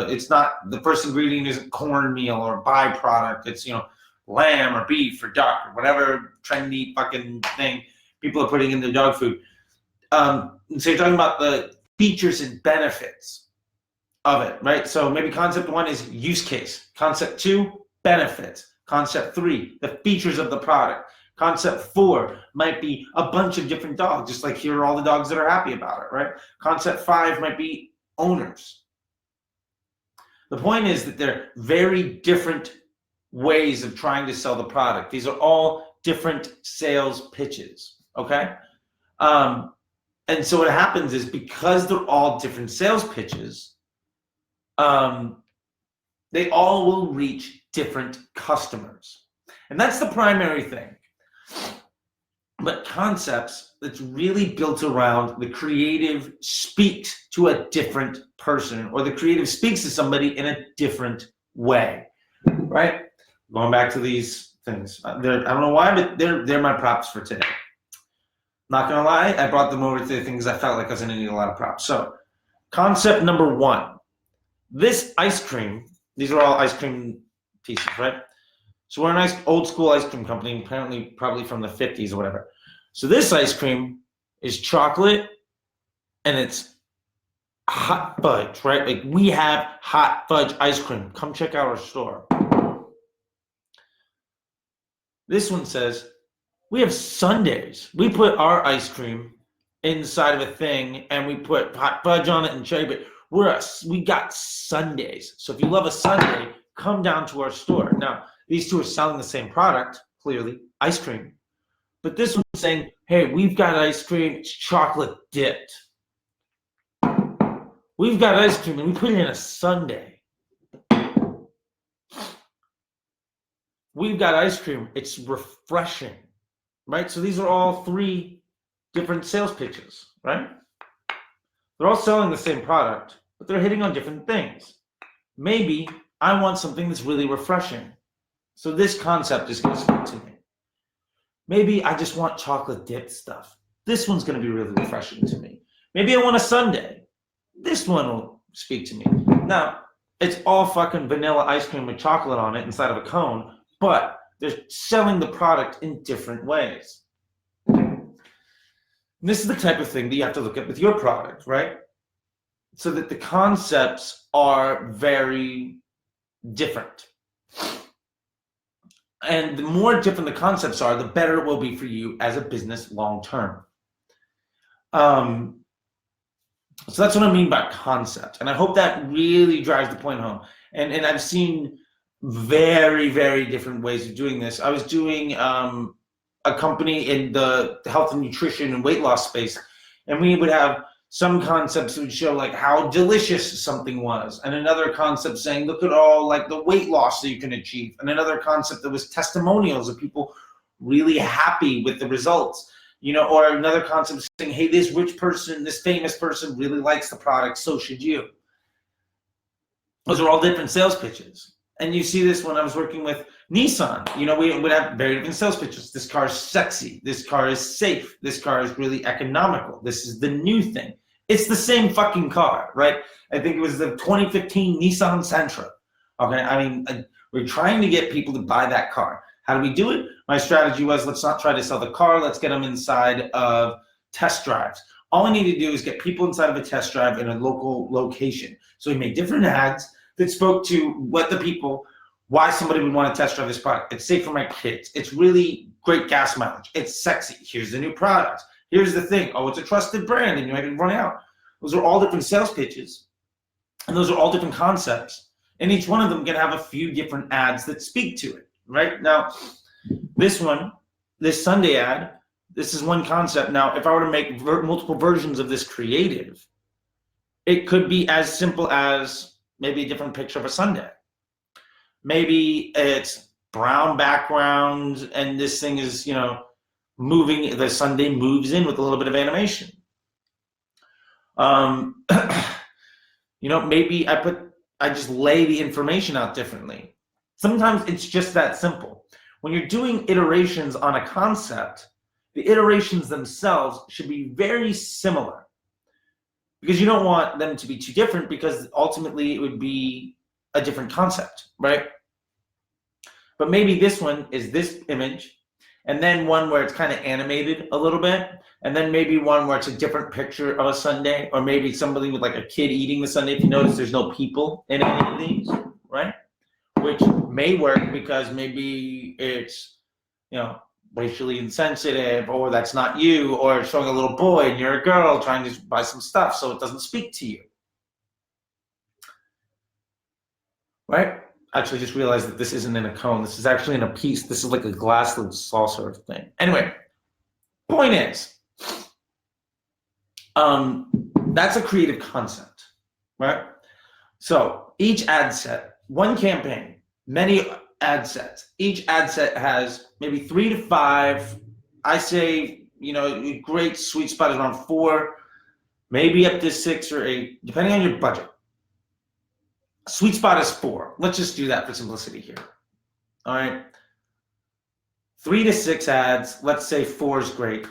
it's not, the first ingredient isn't cornmeal or byproduct. It's, you know, lamb or beef or duck or whatever trendy fucking thing people are putting in their dog food. So you're talking about the features and benefits of it, right? So maybe concept one is use case. Concept two, benefits. Concept three, the features of the product. Concept four might be a bunch of different dogs, just like here are all the dogs that are happy about it, right? Concept five might be owners. The point is that they're very different ways of trying to sell the product. These are all different sales pitches, okay? And so what happens is, because they're all different sales pitches, they all will reach different customers. And that's the primary thing. But concepts that's really built around the creative speaks to a different person, or the creative speaks to somebody in a different way, right? Going back to these things, I don't know why, but they're my props for today. Not gonna lie, I brought them over to the things I felt like I was gonna need a lot of props. So, concept number one, this ice cream, these are all ice cream pieces, right? So we're a nice old school ice cream company, apparently probably from the 50s or whatever. So this ice cream is chocolate and it's hot fudge, right? Like, we have hot fudge ice cream. Come check out our store. This one says, we have sundaes. We put our ice cream inside of a thing and we put hot fudge on it and cherry, but we got sundaes. So if you love a sundae, come down to our store. Now, these two are selling the same product, clearly, ice cream. But this one's saying, hey, we've got ice cream, it's chocolate dipped. We've got ice cream and we put it in a sundae. We've got ice cream, it's refreshing, right? So these are all three different sales pitches, right? They're all selling the same product, but they're hitting on different things. Maybe I want something that's really refreshing. So this concept is going to speak to me. Maybe I just want chocolate dipped stuff. This one's going to be really refreshing to me. Maybe I want a sundae. This one will speak to me. Now, it's all fucking vanilla ice cream with chocolate on it inside of a cone, but they're selling the product in different ways. And this is the type of thing that you have to look at with your product, right? So that the concepts are very different. And the more different the concepts are, the better it will be for you as a business long term. So that's what I mean by concept. And I hope that really drives the point home. And I've seen very, very different ways of doing this. I was doing a company in the health and nutrition and weight loss space, and we would have some concepts that would show like how delicious something was, and another concept saying, look at all like the weight loss that you can achieve, and another concept that was testimonials of people really happy with the results, you know, or another concept saying, hey, this rich person, this famous person really likes the product, so should you. Those are all different sales pitches. And you see this when I was working with Nissan. You know, we would have very different sales pitches. This car is sexy. This car is safe. This car is really economical. This is the new thing. It's the same fucking car, right? I think it was the 2015 Nissan Sentra. Okay, I mean, we're trying to get people to buy that car. How do we do it? My strategy was, let's not try to sell the car. Let's get them inside of test drives. All I need to do is get people inside of a test drive in a local location. So we made different ads that spoke to what the people, why somebody would want to test drive this product. It's safe for my kids. It's really great gas mileage. It's sexy. Here's the new product. Here's the thing. Oh, it's a trusted brand and you might be running out. Those are all different sales pitches. And those are all different concepts. And each one of them can have a few different ads that speak to it, right? Now, this one, this Sunday ad, this is one concept. Now, if I were to make multiple versions of this creative, it could be as simple as maybe a different picture of a sundae. Maybe it's brown background and this thing is, you know, moving, the sundae moves in with a little bit of animation. You know, maybe I just lay the information out differently. Sometimes it's just that simple. When you're doing iterations on a concept, the iterations themselves should be very similar because you don't want them to be too different because ultimately it would be a different concept, right? But maybe this one is this image and then one where it's kind of animated a little bit and then maybe one where it's a different picture of a sundae or maybe somebody with like a kid eating the sundae. If you notice, there's no people in any of these, right? Which may work because maybe it's, you know, racially insensitive or that's not you or showing a little boy and you're a girl trying to buy some stuff so it doesn't speak to you, right? Actually just realized that this isn't in a cone. This is actually in a piece. This is like a glass little saucer thing. Anyway, point is, that's a creative concept, right? So each ad set, one campaign, many ad sets. Each ad set has maybe 3 to 5. I say, you know, a great sweet spot is around 4, maybe up to 6 or 8, depending on your budget. Sweet spot is 4. Let's just do that for simplicity here. All right. 3 to 6 ads. Let's say 4 is great.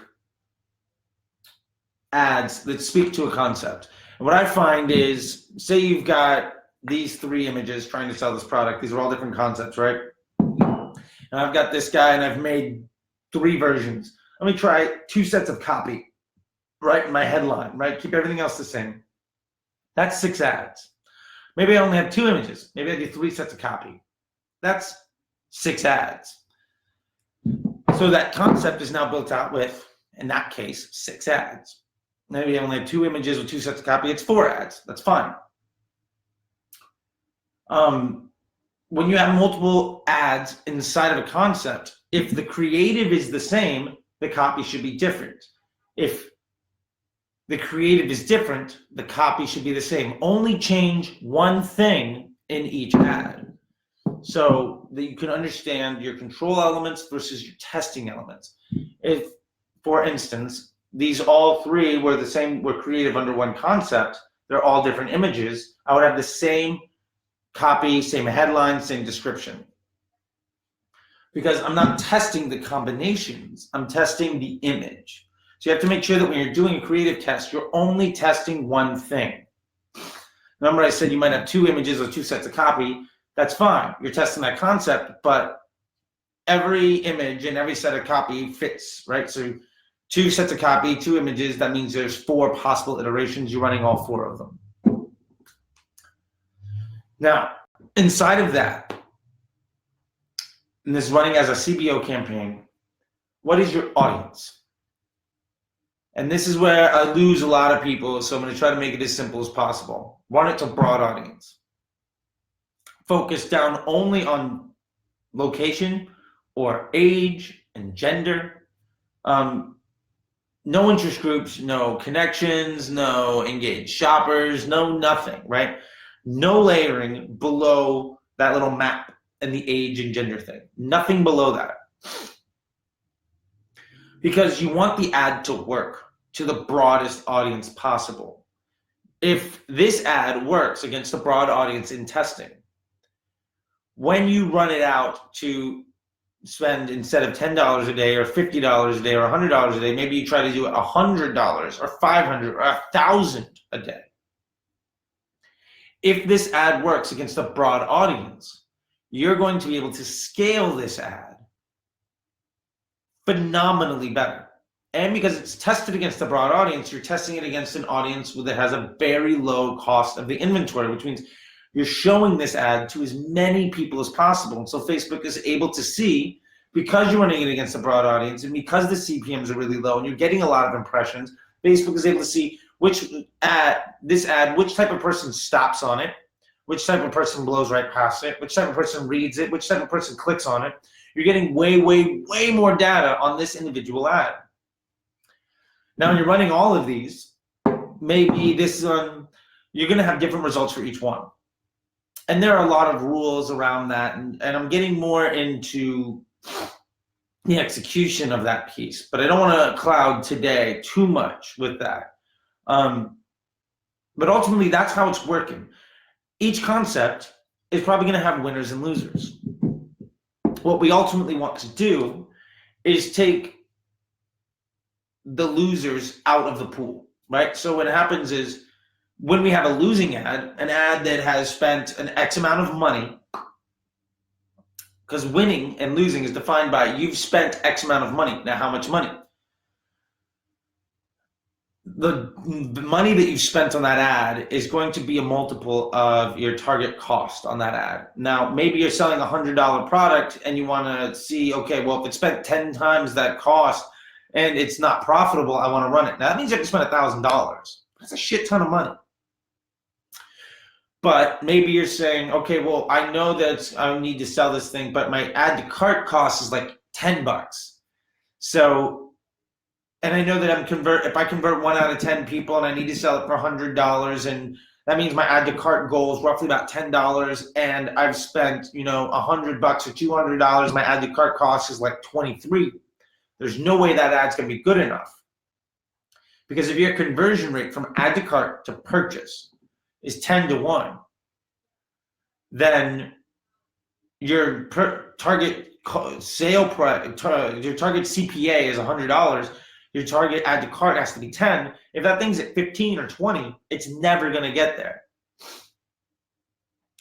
Ads that speak to a concept. And what I find is, say you've got these 3 images trying to sell this product. These are all different concepts, right? And I've got this guy and I've made 3 versions. Let me try 2 sets of copy, right? In my headline, right? Keep everything else the same. That's 6 ads. Maybe I only have 2 images. Maybe I do 3 sets of copy. That's 6 ads. So that concept is now built out with, in that case, 6 ads. Maybe I only have 2 images with 2 sets of copy. It's 4 ads. That's fine. When you have multiple ads inside of a concept, if the creative is the same, the copy should be different. If the creative is different, the copy should be the same. Only change one thing in each ad so that you can understand your control elements versus your testing elements. If, for instance, these all 3 were the same, were creative under one concept, they're all different images, I would have the same copy, same headline, same description. Because I'm not testing the combinations, I'm testing the image. So you have to make sure that when you're doing a creative test, you're only testing one thing. Remember I said you might have 2 images or 2 sets of copy. That's fine. You're testing that concept, but every image and every set of copy fits, right? So 2 sets of copy, 2 images, that means there's 4 possible iterations. You're running all 4 of them. Now, inside of that, and this is running as a CBO campaign, what is your audience? And this is where I lose a lot of people, so I'm going to try to make it as simple as possible. Run it to broad audience. Focus down only on location or age and gender. No interest groups, no connections, no engaged shoppers, no nothing, right? No layering below that little map and the age and gender thing. Nothing below that. Because you want the ad to work to the broadest audience possible. if this ad works against a broad audience in testing, when you run it out to spend, instead of $10 a day or $50 a day or $100 a day, maybe you try to do it $100 or $500 or $1,000 a day. If this ad works against a broad audience, you're going to be able to scale this ad phenomenally better. And because it's tested against a broad audience, you're testing it against an audience that has a very low cost of the inventory, which means you're showing this ad to as many people as possible. And so Facebook is able to see, because you're running it against a broad audience and because the CPMs are really low and you're getting a lot of impressions, Facebook is able to see which type of person stops on it, which type of person blows right past it, which type of person reads it, which type of person clicks on it. You're getting way, way, way more data on this individual ad. Now, when you're running all of these, maybe this you're going to have different results for each one. And there are a lot of rules around that, and I'm getting more into the execution of that piece, but I don't want to cloud today too much with that. But ultimately, that's how it's working. Each concept is probably going to have winners and losers. What we ultimately want to do is take the losers out of the pool, right? So what happens is, when we have a losing ad, an ad that has spent an X amount of money, because winning and losing is defined by you've spent X amount of money. Now, how much money? The money that you've spent on that ad is going to be a multiple of your target cost on that ad. Now, maybe you're selling a $100 product and you want to see, okay, well, if it spent 10 times that cost and it's not profitable, I want to run it. Now, that means you have to spend $1,000. That's a shit ton of money. But maybe you're saying, okay, well, I know that I need to sell this thing, but my add to cart cost is like $10. So, and I know that if I convert 1 out of 10 people and I need to sell it for $100, and that means my add to cart goal is roughly about $10, and I've spent, $100 or $200, my add to cart cost is like $23. There's no way that ad's gonna be good enough. Because if your conversion rate from add to cart to purchase is 10 to 1, then your target sale price, your target CPA is $100. Your target add to cart has to be 10. If that thing's at 15 or 20, it's never going to get there.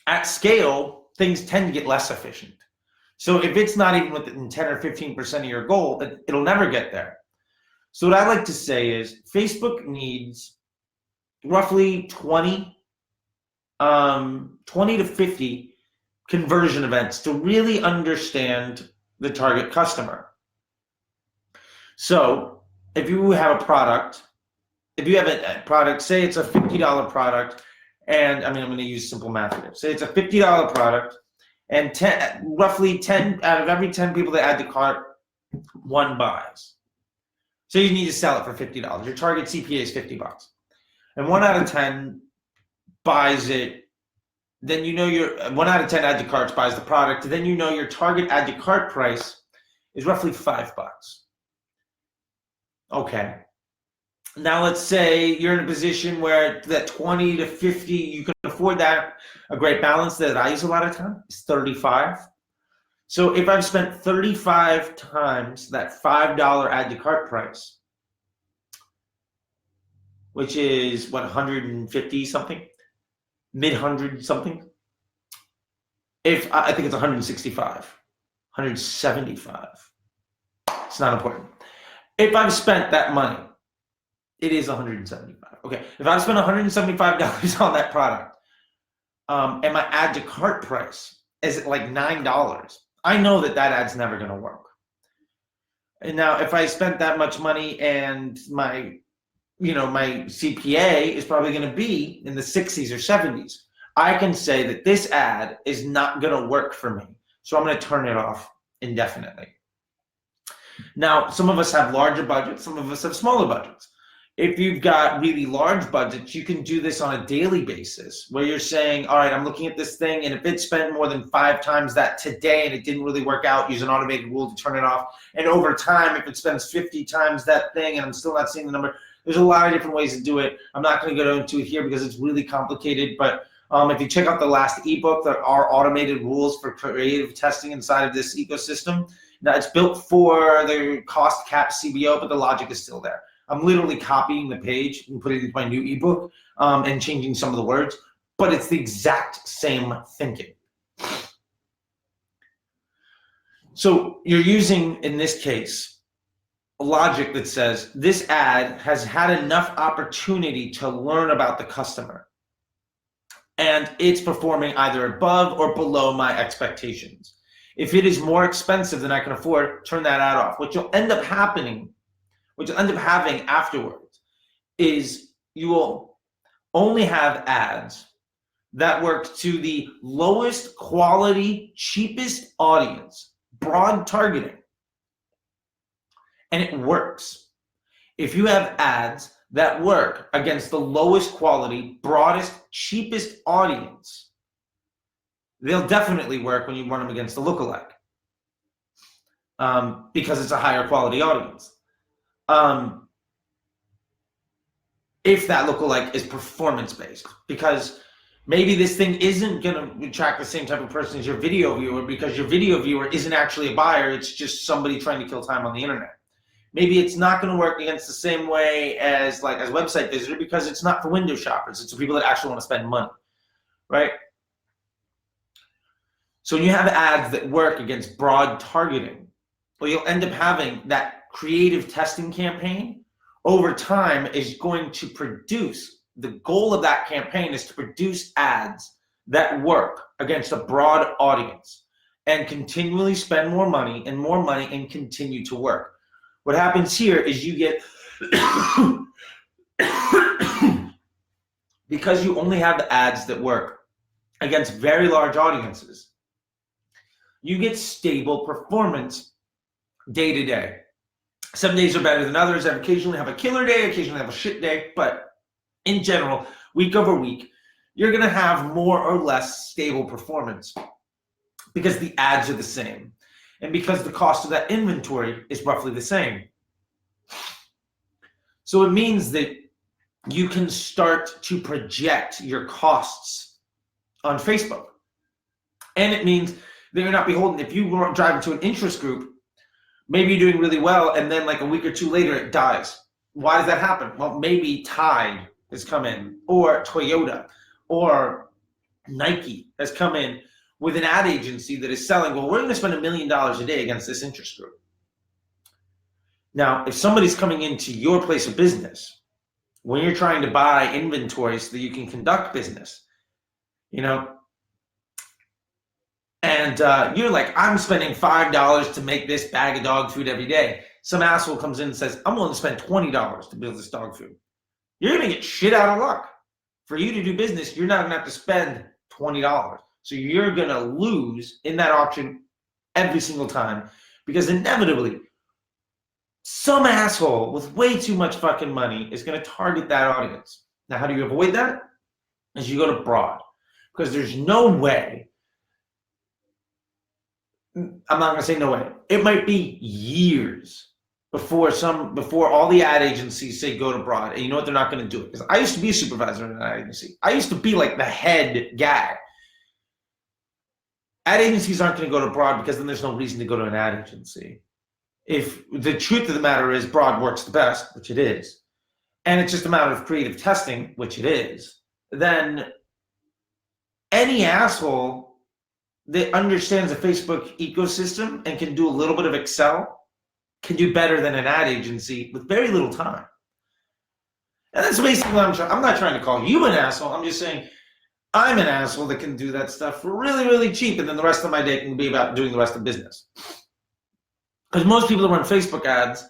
At scale, things tend to get less efficient. So if it's not even within 10 or 15% of your goal, it'll never get there. So what I like to say is Facebook needs roughly 20 to 50 conversion events to really understand the target customer. So if you have a product, say it's a $50 product, and I'm going to use simple math here. Say it's a $50 product, and roughly 10 out of every 10 people that add to cart, 1 buys. So you need to sell it for $50. Your target CPA is $50. And 1 out of 10 buys it, then your 1 out of 10 add to carts buys the product, then your target add to cart price is roughly $5. Okay. Now let's say you're in a position where that 20 to 50, you can afford that. A great balance that I use a lot of time is 35. So if I've spent 35 times that $5 add to cart price, which is what, 150 something, mid-100 something. If I think it's 165, 175. It's not important. If I've spent that money, it is 175. Okay, if I've spent $175 on that product, and my add to cart price is at like $9, I know that ad's never going to work. And now, if I spent that much money and my CPA is probably going to be in the 60s or 70s, I can say that this ad is not going to work for me. So I'm going to turn it off indefinitely. Now, some of us have larger budgets, some of us have smaller budgets. If you've got really large budgets, you can do this on a daily basis where you're saying, all right, I'm looking at this thing, and if it spent more than 5 times that today and it didn't really work out, use an automated rule to turn it off. And over time, if it spends 50 times that thing and I'm still not seeing the number, There's a lot of different ways to do it. I'm not going to go into it here because it's really complicated, but if you check out the last ebook, there are automated rules for creative testing inside of this ecosystem. Now, it's built for the cost cap CBO, but the logic is still there. I'm literally copying the page and putting it into my new ebook and changing some of the words, but it's the exact same thinking. So you're using, in this case, a logic that says this ad has had enough opportunity to learn about the customer, and it's performing either above or below my expectations. If it is more expensive than I can afford, turn that ad off. What you'll end up having afterwards is you will only have ads that work to the lowest quality, cheapest audience, broad targeting, and it works. If you have ads that work against the lowest quality, broadest, cheapest audience, they'll definitely work when you run them against a lookalike because it's a higher quality audience. If that lookalike is performance-based, because maybe this thing isn't going to attract the same type of person as your video viewer because your video viewer isn't actually a buyer, it's just somebody trying to kill time on the internet. Maybe it's not going to work against the same way as website visitor because it's not for window shoppers. It's for people that actually want to spend money, right? So when you have ads that work against broad targeting, well, you'll end up having that creative testing campaign over time is going to produce, the goal of that campaign is to produce ads that work against a broad audience and continually spend more money and continue to work. What happens here is you get, because you only have ads that work against very large audiences, you get stable performance day to day. Some days are better than others. I occasionally have a killer day, occasionally have a shit day, but in general, week over week, you're gonna have more or less stable performance because the ads are the same and because the cost of that inventory is roughly the same. So it means that you can start to project your costs on Facebook. And it means that you're not beholden. If you drive into an interest group, maybe you're doing really well, and then like a week or two later, it dies. Why does that happen? Well, maybe Tide has come in, or Toyota, or Nike has come in with an ad agency that is selling, well, we're going to spend $1 million a day against this interest group. Now, if somebody's coming into your place of business, when you're trying to buy inventory so that you can conduct business, and you're like, I'm spending $5 to make this bag of dog food every day. Some asshole comes in and says, I'm willing to spend $20 to build this dog food. You're going to get shit out of luck. For you to do business, you're not going to have to spend $20. So you're going to lose in that auction every single time because inevitably, some asshole with way too much fucking money is going to target that audience. Now, how do you avoid that? Is you go to broad, because there's no way. I'm not going to say no way. It might be years before all the ad agencies say go to broad, and you know what? They're not going to do it. Because I used to be a supervisor in an ad agency. I used to be like the head guy. Ad agencies aren't going to go to broad because then there's no reason to go to an ad agency. If the truth of the matter is broad works the best, which it is, and it's just a matter of creative testing, which it is, then any asshole that understands the Facebook ecosystem and can do a little bit of Excel can do better than an ad agency with very little time. And that's basically what I'm trying. I'm not trying to call you an asshole. I'm just saying I'm an asshole that can do that stuff for really, really cheap, and then the rest of my day can be about doing the rest of business. Because most people that run Facebook ads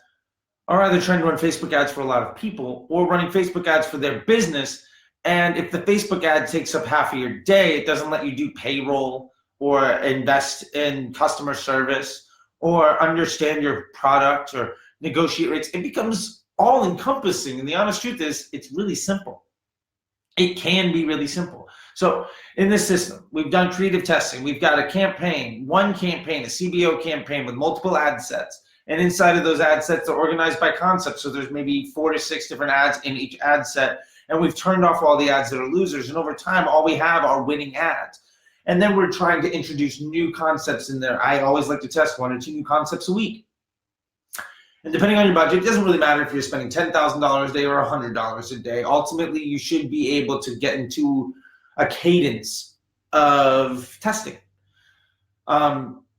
are either trying to run Facebook ads for a lot of people or running Facebook ads for their business. And if the Facebook ad takes up half of your day, it doesn't let you do payroll or invest in customer service or understand your product or negotiate rates. It becomes all encompassing. And the honest truth is, it's really simple. It can be really simple. So in this system, we've done creative testing. We've got a campaign, one campaign, a CBO campaign with multiple ad sets. And inside of those ad sets, they're organized by concept. So there's maybe 4 to 6 different ads in each ad set. And we've turned off all the ads that are losers. And over time, all we have are winning ads. And then we're trying to introduce new concepts in there. I always like to test 1 or 2 new concepts a week. And depending on your budget, it doesn't really matter if you're spending $10,000 a day or $100 a day. Ultimately, you should be able to get into a cadence of testing.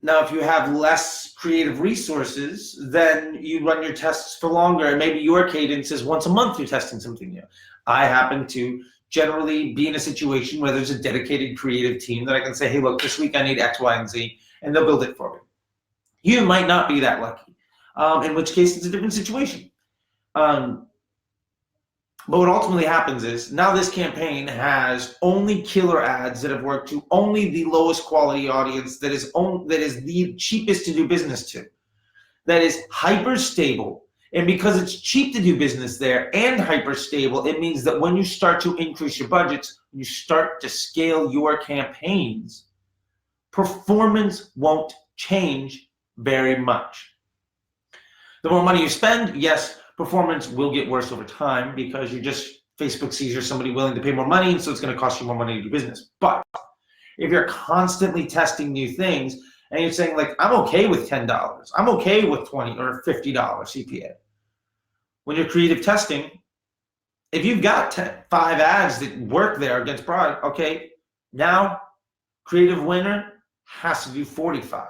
Now, if you have less creative resources, then you run your tests for longer, and maybe your cadence is once a month you're testing something new. I happen to generally be in a situation where there's a dedicated creative team that I can say, hey, look, this week I need X, Y, and Z, and they'll build it for me. You might not be that lucky, in which case it's a different situation. But what ultimately happens is now this campaign has only killer ads that have worked to only the lowest quality audience that is the cheapest to do business to, that is hyper stable. And because it's cheap to do business there and hyper stable, it means that when you start to increase your budgets, when you start to scale your campaigns, performance won't change very much. The more money you spend, yes, performance will get worse over time because Facebook sees you're somebody willing to pay more money, and so it's going to cost you more money to do business. But if you're constantly testing new things and you're saying, like, I'm okay with $10, I'm okay with $20 or $50 CPA. When you're creative testing, if you've got 5 ads that work there against broad, okay, now creative winner has to do 45.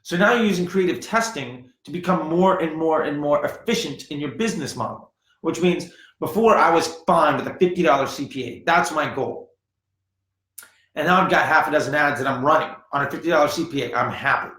So now you're using creative testing to become more and more and more efficient in your business model, which means before I was fine with a $50 CPA. That's my goal. And now I've got half a dozen ads that I'm running on a $50 CPA. I'm happy.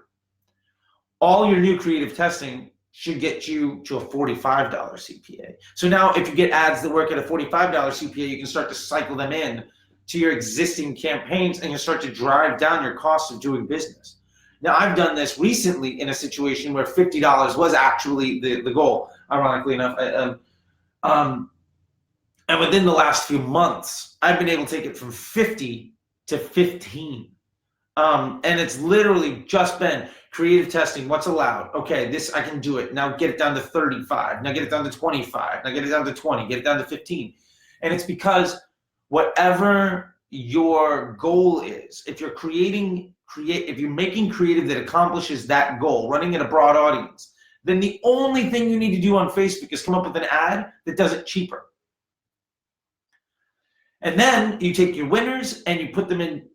All your new creative testing should get you to a $45 CPA. So now if you get ads that work at a $45 CPA, you can start to cycle them in to your existing campaigns and you start to drive down your cost of doing business. Now, I've done this recently in a situation where $50 was actually the goal, ironically enough. And within the last few months, I've been able to take it from 50 to 15. And it's literally just been creative testing, what's allowed. Okay, this, I can do it. Now get it down to 35. Now get it down to 25. Now get it down to 20. Get it down to 15. And it's because whatever your goal is, if you're if you're making creative that accomplishes that goal, running in a broad audience, then the only thing you need to do on Facebook is come up with an ad that does it cheaper. And then you take your winners and you put them in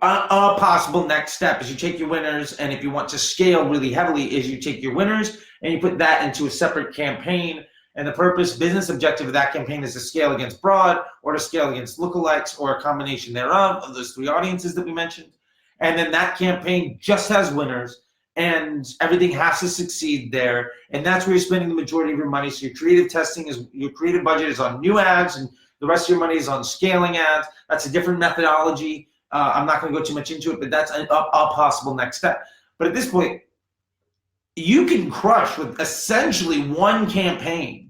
a possible next step is you take your winners, and if you want to scale really heavily is you take your winners and you put that into a separate campaign. And the business objective of that campaign is to scale against broad or to scale against lookalikes or a combination thereof of those 3 audiences that we mentioned. And then that campaign just has winners and everything has to succeed there. And that's where you're spending the majority of your money. So your creative your creative budget is on new ads and the rest of your money is on scaling ads. That's a different methodology. I'm not going to go too much into it, but that's a possible next step. But at this point, you can crush with essentially 1 campaign.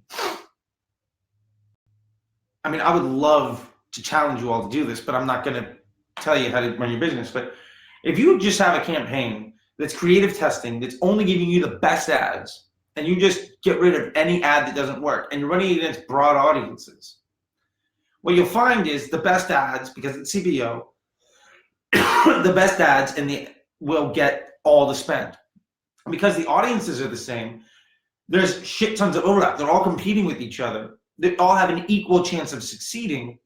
I mean, I would love to challenge you all to do this, but I'm not going to tell you how to run your business. But if you just have a campaign that's creative testing, that's only giving you the best ads, and you just get rid of any ad that doesn't work, and you're running against broad audiences, what you'll find is the best ads, because it's CPO, the best ads will get all the spend. Because the audiences are the same, there's shit tons of overlap. They're all competing with each other. They all have an equal chance of succeeding.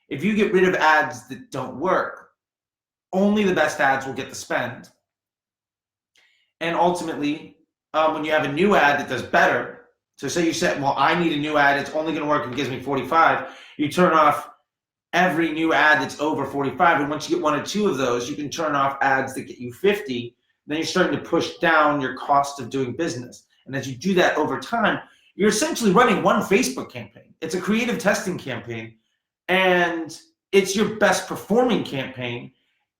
If you get rid of ads that don't work, only the best ads will get the spend. And ultimately, when you have a new ad that does better, so say you said, well, I need a new ad, it's only going to work if it gives me 45, you turn off every new ad that's over 45, and once you get 1 or 2 of those, you can turn off ads that get you 50. Then you're starting to push down your cost of doing business. And as you do that over time, you're essentially running 1 Facebook campaign. It's a creative testing campaign, and it's your best performing campaign.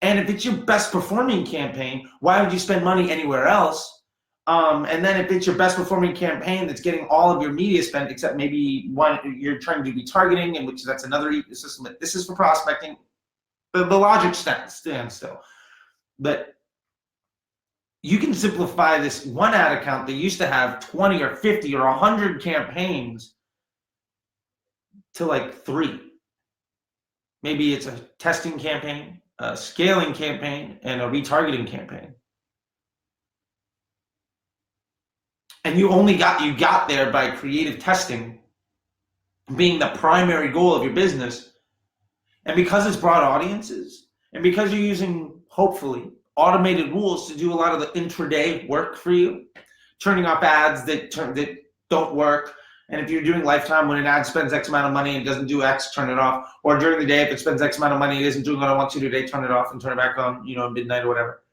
And if it's your best performing campaign, why would you spend money anywhere else? And then if it's your best performing campaign that's getting all of your media spend, except maybe one you're trying to do retargeting, in which that's another ecosystem. This is for prospecting. The logic stands still. But you can simplify this one ad account that used to have 20 or 50 or 100 campaigns to like 3. Maybe it's a testing campaign, a scaling campaign, and a retargeting campaign. And you got there by creative testing being the primary goal of your business. And because it's broad audiences, and because you're using, hopefully, automated rules to do a lot of the intraday work for you, turning off ads that don't work. And if you're doing lifetime, when an ad spends X amount of money and doesn't do X, turn it off. Or during the day, if it spends X amount of money and isn't doing what I want to today, turn it off and turn it back on, midnight or whatever.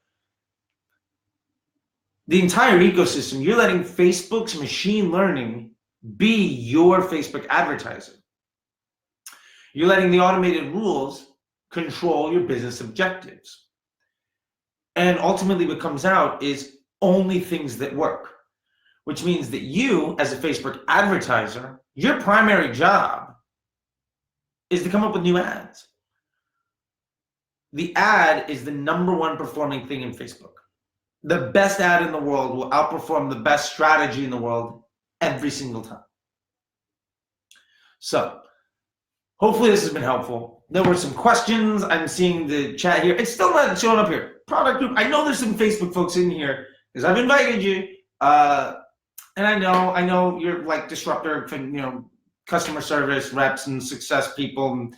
The entire ecosystem, you're letting Facebook's machine learning be your Facebook advertiser. You're letting the automated rules control your business objectives. And ultimately what comes out is only things that work, which means that you, as a Facebook advertiser, your primary job is to come up with new ads. The ad is the #1 performing thing in Facebook. The best ad in the world will outperform the best strategy in the world every single time. So, hopefully this has been helpful. There were some questions. I'm seeing the chat here. It's still not showing up here. Product group. I know there's some Facebook folks in here because I've invited you. And I know you're like disruptor, customer service reps and success people and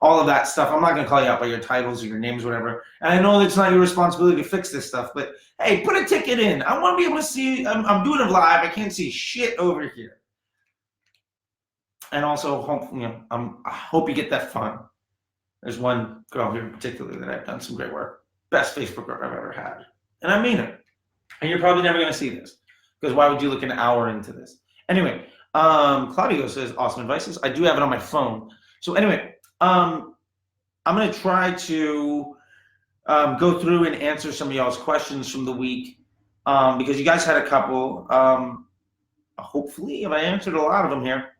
all of that stuff. I'm not gonna call you out by your titles or your names or whatever. And I know it's not your responsibility to fix this stuff, but hey, put a ticket in. I want to be able to see. I'm doing it live. I can't see shit over here. And also, I hope you get that fun. There's one girl here in particular that I've done some great work. Best Facebook group I've ever had. And I mean it. And you're probably never going to see this, because why would you look an hour into this? Anyway, Claudio says, awesome advices. I do have it on my phone. So anyway, I'm going to try to go through and answer some of y'all's questions from the week, because you guys had a couple. Hopefully, I answered a lot of them here.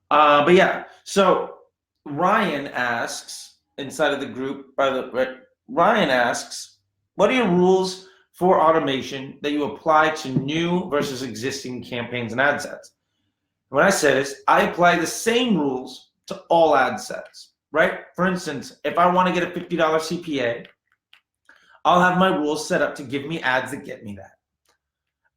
But yeah, so Ryan asks inside of the group, Ryan asks, what are your rules for automation that you apply to new versus existing campaigns and ad sets? What I said is I apply the same rules to all ad sets, right? For instance, if I want to get a $50 CPA, I'll have my rules set up to give me ads that get me that.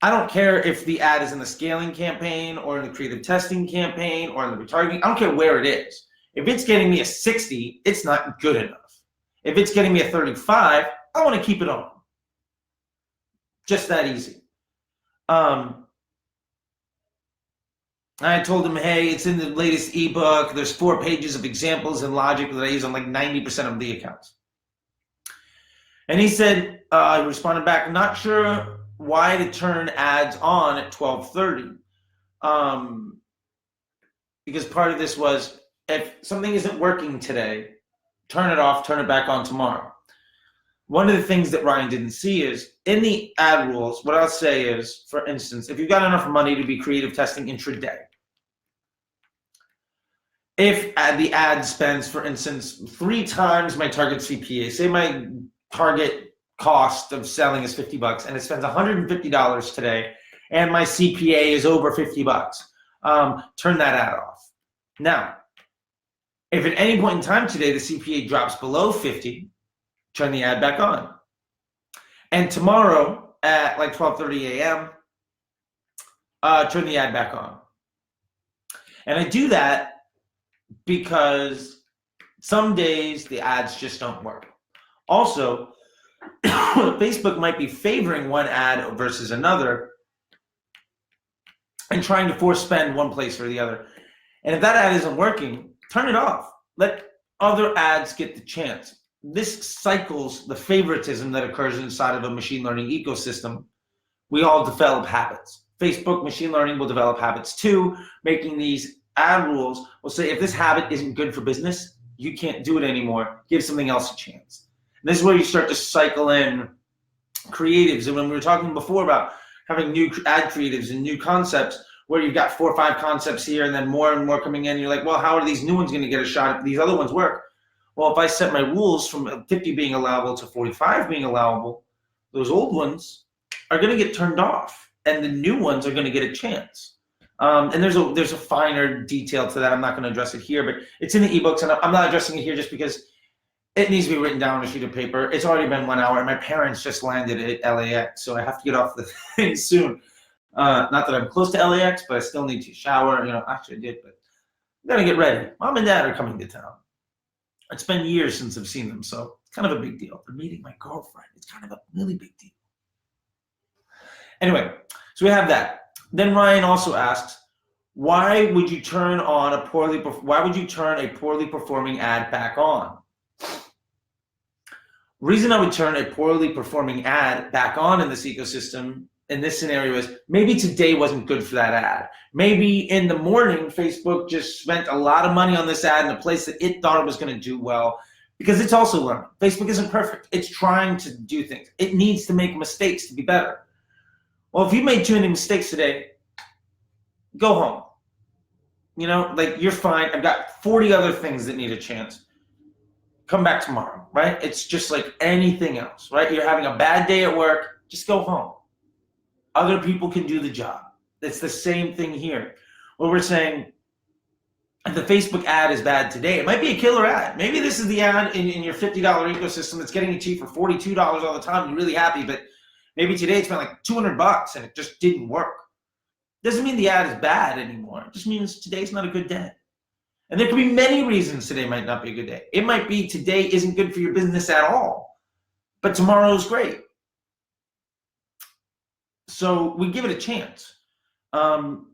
I don't care if the ad is in the scaling campaign or in the creative testing campaign or in the retargeting. I don't care where it is. If it's getting me a 60, it's not good enough. If it's getting me a 35, I want to keep it on. Just that easy. I told him, hey, it's in the latest ebook. There's 4 pages of examples and logic that I use on like 90% of the accounts. And he said, I responded back, not sure why to turn ads on at 12:30. Because part of this was, if something isn't working today, turn it off, turn it back on tomorrow. One of the things that Ryan didn't see is, in the ad rules, what I'll say is, for instance, if you've got enough money to be creative testing intraday, if the ad spends, for instance, 3 times my target CPA, say my target cost of selling is $50 and it spends $150 today and my CPA is over $50, turn that ad off. Now, if at any point in time today the CPA drops below 50, turn the ad back on. And tomorrow at like 12:30 a.m., turn the ad back on. And I do that because some days the ads just don't work. Also, Facebook might be favoring one ad versus another and trying to force spend one place or the other. And if that ad isn't working, turn it off. Let other ads get the chance. This cycles the favoritism that occurs inside of a machine learning ecosystem. We all develop habits. Facebook machine learning will develop habits too, making these ad rules will say, if this habit isn't good for business, you can't do it anymore. Give something else a chance. And this is where you start to cycle in creatives. And when we were talking before about having new ad creatives and new concepts, where you've got 4 or 5 concepts here and then more and more coming in, you're like, well, how are these new ones going to get a shot if these other ones work? Well, if I set my rules from 50 being allowable to 45 being allowable, those old ones are going to get turned off, and the new ones are going to get a chance. And there's a finer detail to that. I'm not going to address it here, but it's in the ebooks, and I'm not addressing it here just because it needs to be written down on a sheet of paper. It's already been 1 hour, and my parents just landed at LAX, so I have to get off the thing soon. Not that I'm close to LAX, but I still need to shower. Actually I did, but I'm going to get ready. Mom and Dad are coming to town. It's been years since I've seen them, so it's kind of a big deal. They're meeting my girlfriend. It's kind of a really big deal. Anyway, so we have that. Then Ryan also asks, why would you turn a poorly performing ad back on? Reason I would turn a poorly performing ad back on in this ecosystem in this scenario is maybe today wasn't good for that ad. Maybe in the morning, Facebook just spent a lot of money on this ad in a place that it thought it was going to do well, because it's also learning. Facebook isn't perfect. It's trying to do things. It needs to make mistakes to be better. Well, if you made too many mistakes today, go home. You're fine. I've got 40 other things that need a chance. Come back tomorrow, right? It's just like anything else, right? You're having a bad day at work, just go home. Other people can do the job. It's the same thing here. What we're saying, if the Facebook ad is bad today, it might be a killer ad. Maybe this is the ad in your $50 ecosystem that's getting you cheap for $42 all the time. You're really happy, but maybe today it's been like $200 and it just didn't work. Doesn't mean the ad is bad anymore. It just means today's not a good day. And there could be many reasons today might not be a good day. It might be today isn't good for your business at all, but tomorrow's great. So we give it a chance. Now,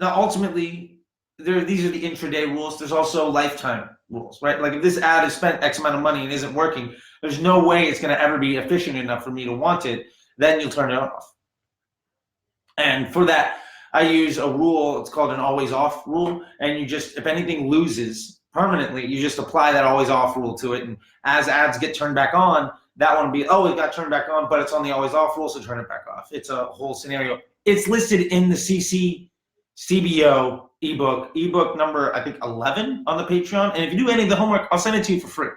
ultimately, these are the intraday rules. There's also lifetime rules, right? Like if this ad has spent X amount of money and isn't working, there's no way it's going to ever be efficient enough for me to want it. Then you'll turn it off. And for that, I use a rule. It's called an always off rule. And you just, if anything loses permanently, you just apply that always off rule to it. And as ads get turned back on, that one will be, oh, it got turned back on, but it's on the always off rule, so turn it back off. It's a whole scenario. It's listed in the CBO ebook number, I think 11 on the Patreon. And if you do any of the homework, I'll send it to you for free.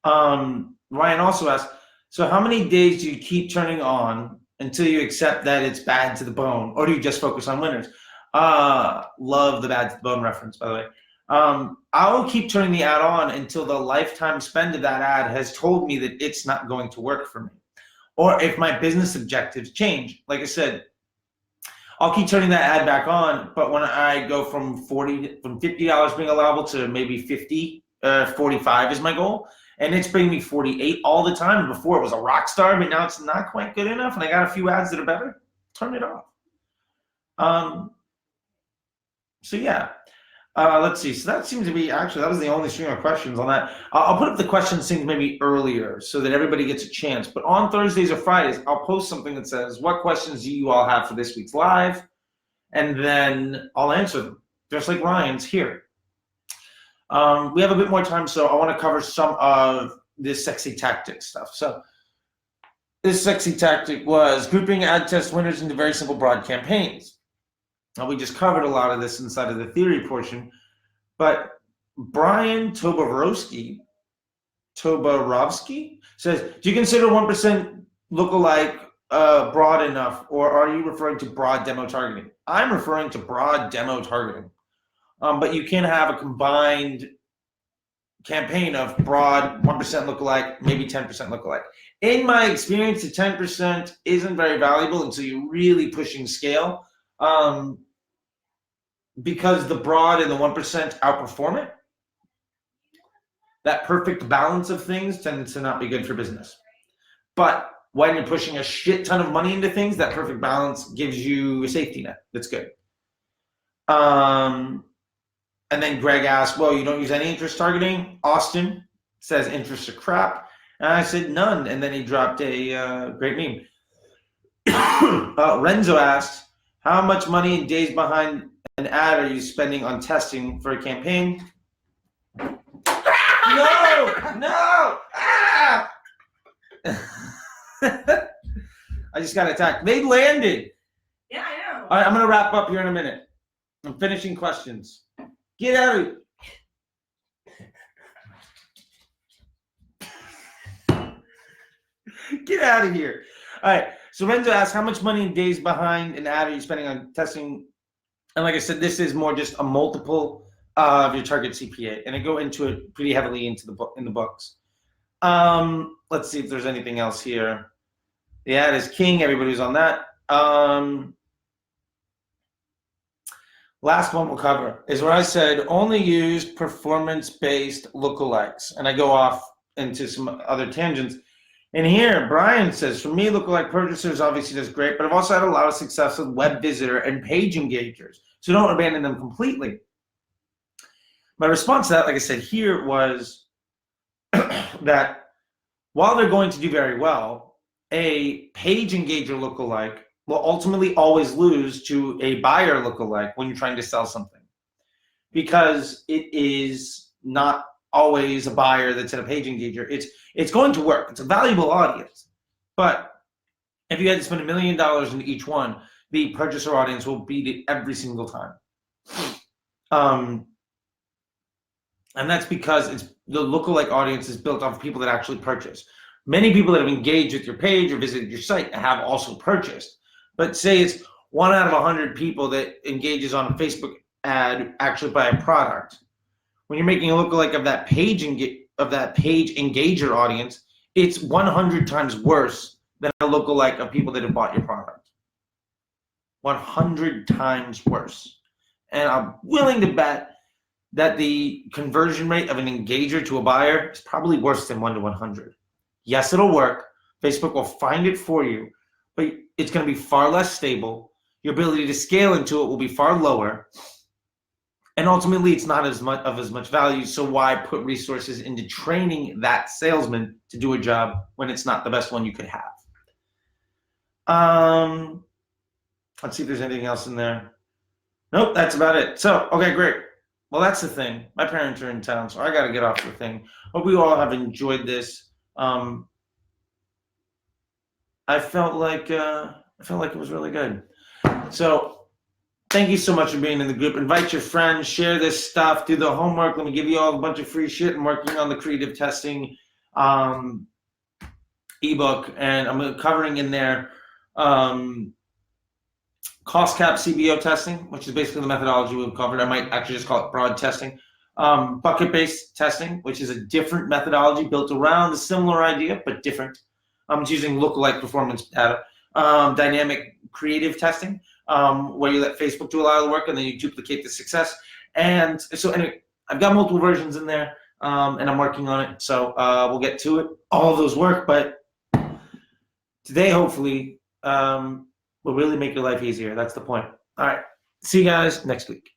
Ryan also asked, so how many days do you keep turning on until you accept that it's bad to the bone, or do you just focus on winners? Love the bad to the bone reference, by the way. I'll keep turning the ad on until the lifetime spend of that ad has told me that it's not going to work for me. Or if my business objectives change, like I said, I'll keep turning that ad back on, but when I go from $50 being allowable to maybe 50, 45 is my goal, and it's bringing me 48 all the time. Before it was a rock star, but now it's not quite good enough, and I got a few ads that are better, turn it off. So yeah. Let's see. So that seems to be, actually, that was the only stream of questions on that. I'll put up the questions things maybe earlier so that everybody gets a chance. But on Thursdays or Fridays, I'll post something that says, what questions do you all have for this week's live? And then I'll answer them, just like Ryan's here. We have a bit more time, so I want to cover some of this sexy tactic stuff. So this sexy tactic was grouping ad test winners into very simple broad campaigns. Now, we just covered a lot of this inside of the theory portion, but Brian Toborovsky says, do you consider 1% lookalike broad enough, or are you referring to broad demo targeting? I'm referring to broad demo targeting, but you can have a combined campaign of broad 1% lookalike, maybe 10% lookalike. In my experience, the 10% isn't very valuable until you're really pushing scale. Because the broad and the 1% outperform it, that perfect balance of things tends to not be good for business. But when you're pushing a shit ton of money into things, that perfect balance gives you a safety net. That's good. And then Greg asked, well, you don't use any interest targeting? Austin says interests are crap. And I said none. And then he dropped a great meme. Renzo asked, how much money in days behind an ad are you spending on testing for a campaign? No! Ah! I just got attacked. They landed. Yeah, I know. All right, I'm going to wrap up here in a minute. I'm finishing questions. Get out of here. Get out of here. All right. So Renzo asks, how much money in days behind an ad are you spending on testing? And like I said, this is more just a multiple of your target CPA, and I go into it pretty heavily into the book in the books. Let's see if there's anything else here. The ad is king. Everybody's on that. Last one we'll cover is where I said only use performance-based lookalikes, and I go off into some other tangents. And here, Brian says, for me, lookalike purchasers obviously does great, but I've also had a lot of success with web visitor and page engagers. So don't abandon them completely. My response to that, like I said here, was that while they're going to do very well, a page engager lookalike will ultimately always lose to a buyer lookalike when you're trying to sell something, because it is not always a buyer that's in a page engager. It's going to work. It's a valuable audience, but if you had to spend $1 million in each one, the purchaser audience will beat it every single time. And that's because the lookalike audience is built off of people that actually purchase. Many people that have engaged with your page or visited your site have also purchased. But say it's 1 out of 100 people that engages on a Facebook ad actually buy a product. When you're making a lookalike of that page engager audience, it's 100 times worse than a lookalike of people that have bought your product. 100 times worse. And I'm willing to bet that the conversion rate of an engager to a buyer is probably worse than 1 to 100. Yes, it'll work. Facebook will find it for you, but it's going to be far less stable. Your ability to scale into it will be far lower. And ultimately, it's not as much value. So why put resources into training that salesman to do a job when it's not the best one you could have? Let's see if there's anything else in there. Nope, that's about it. So, okay, great. Well, that's the thing. My parents are in town, so I got to get off the thing. Hope you all have enjoyed this. I felt like it was really good. So thank you so much for being in the group. Invite your friends, share this stuff, do the homework. Let me give you all a bunch of free shit. I'm working on the creative testing ebook, and I'm covering in there cost cap CBO testing, which is basically the methodology we've covered. I might actually just call it broad testing. Bucket-based testing, which is a different methodology built around a similar idea, but different. It's using lookalike performance data. Dynamic creative testing, where you let Facebook do a lot of the work and then you duplicate the success. And so anyway, I've got multiple versions in there, and I'm working on it. So we'll get to it. All of those work, but today, hopefully, will really make your life easier. That's the point. All right. See you guys next week.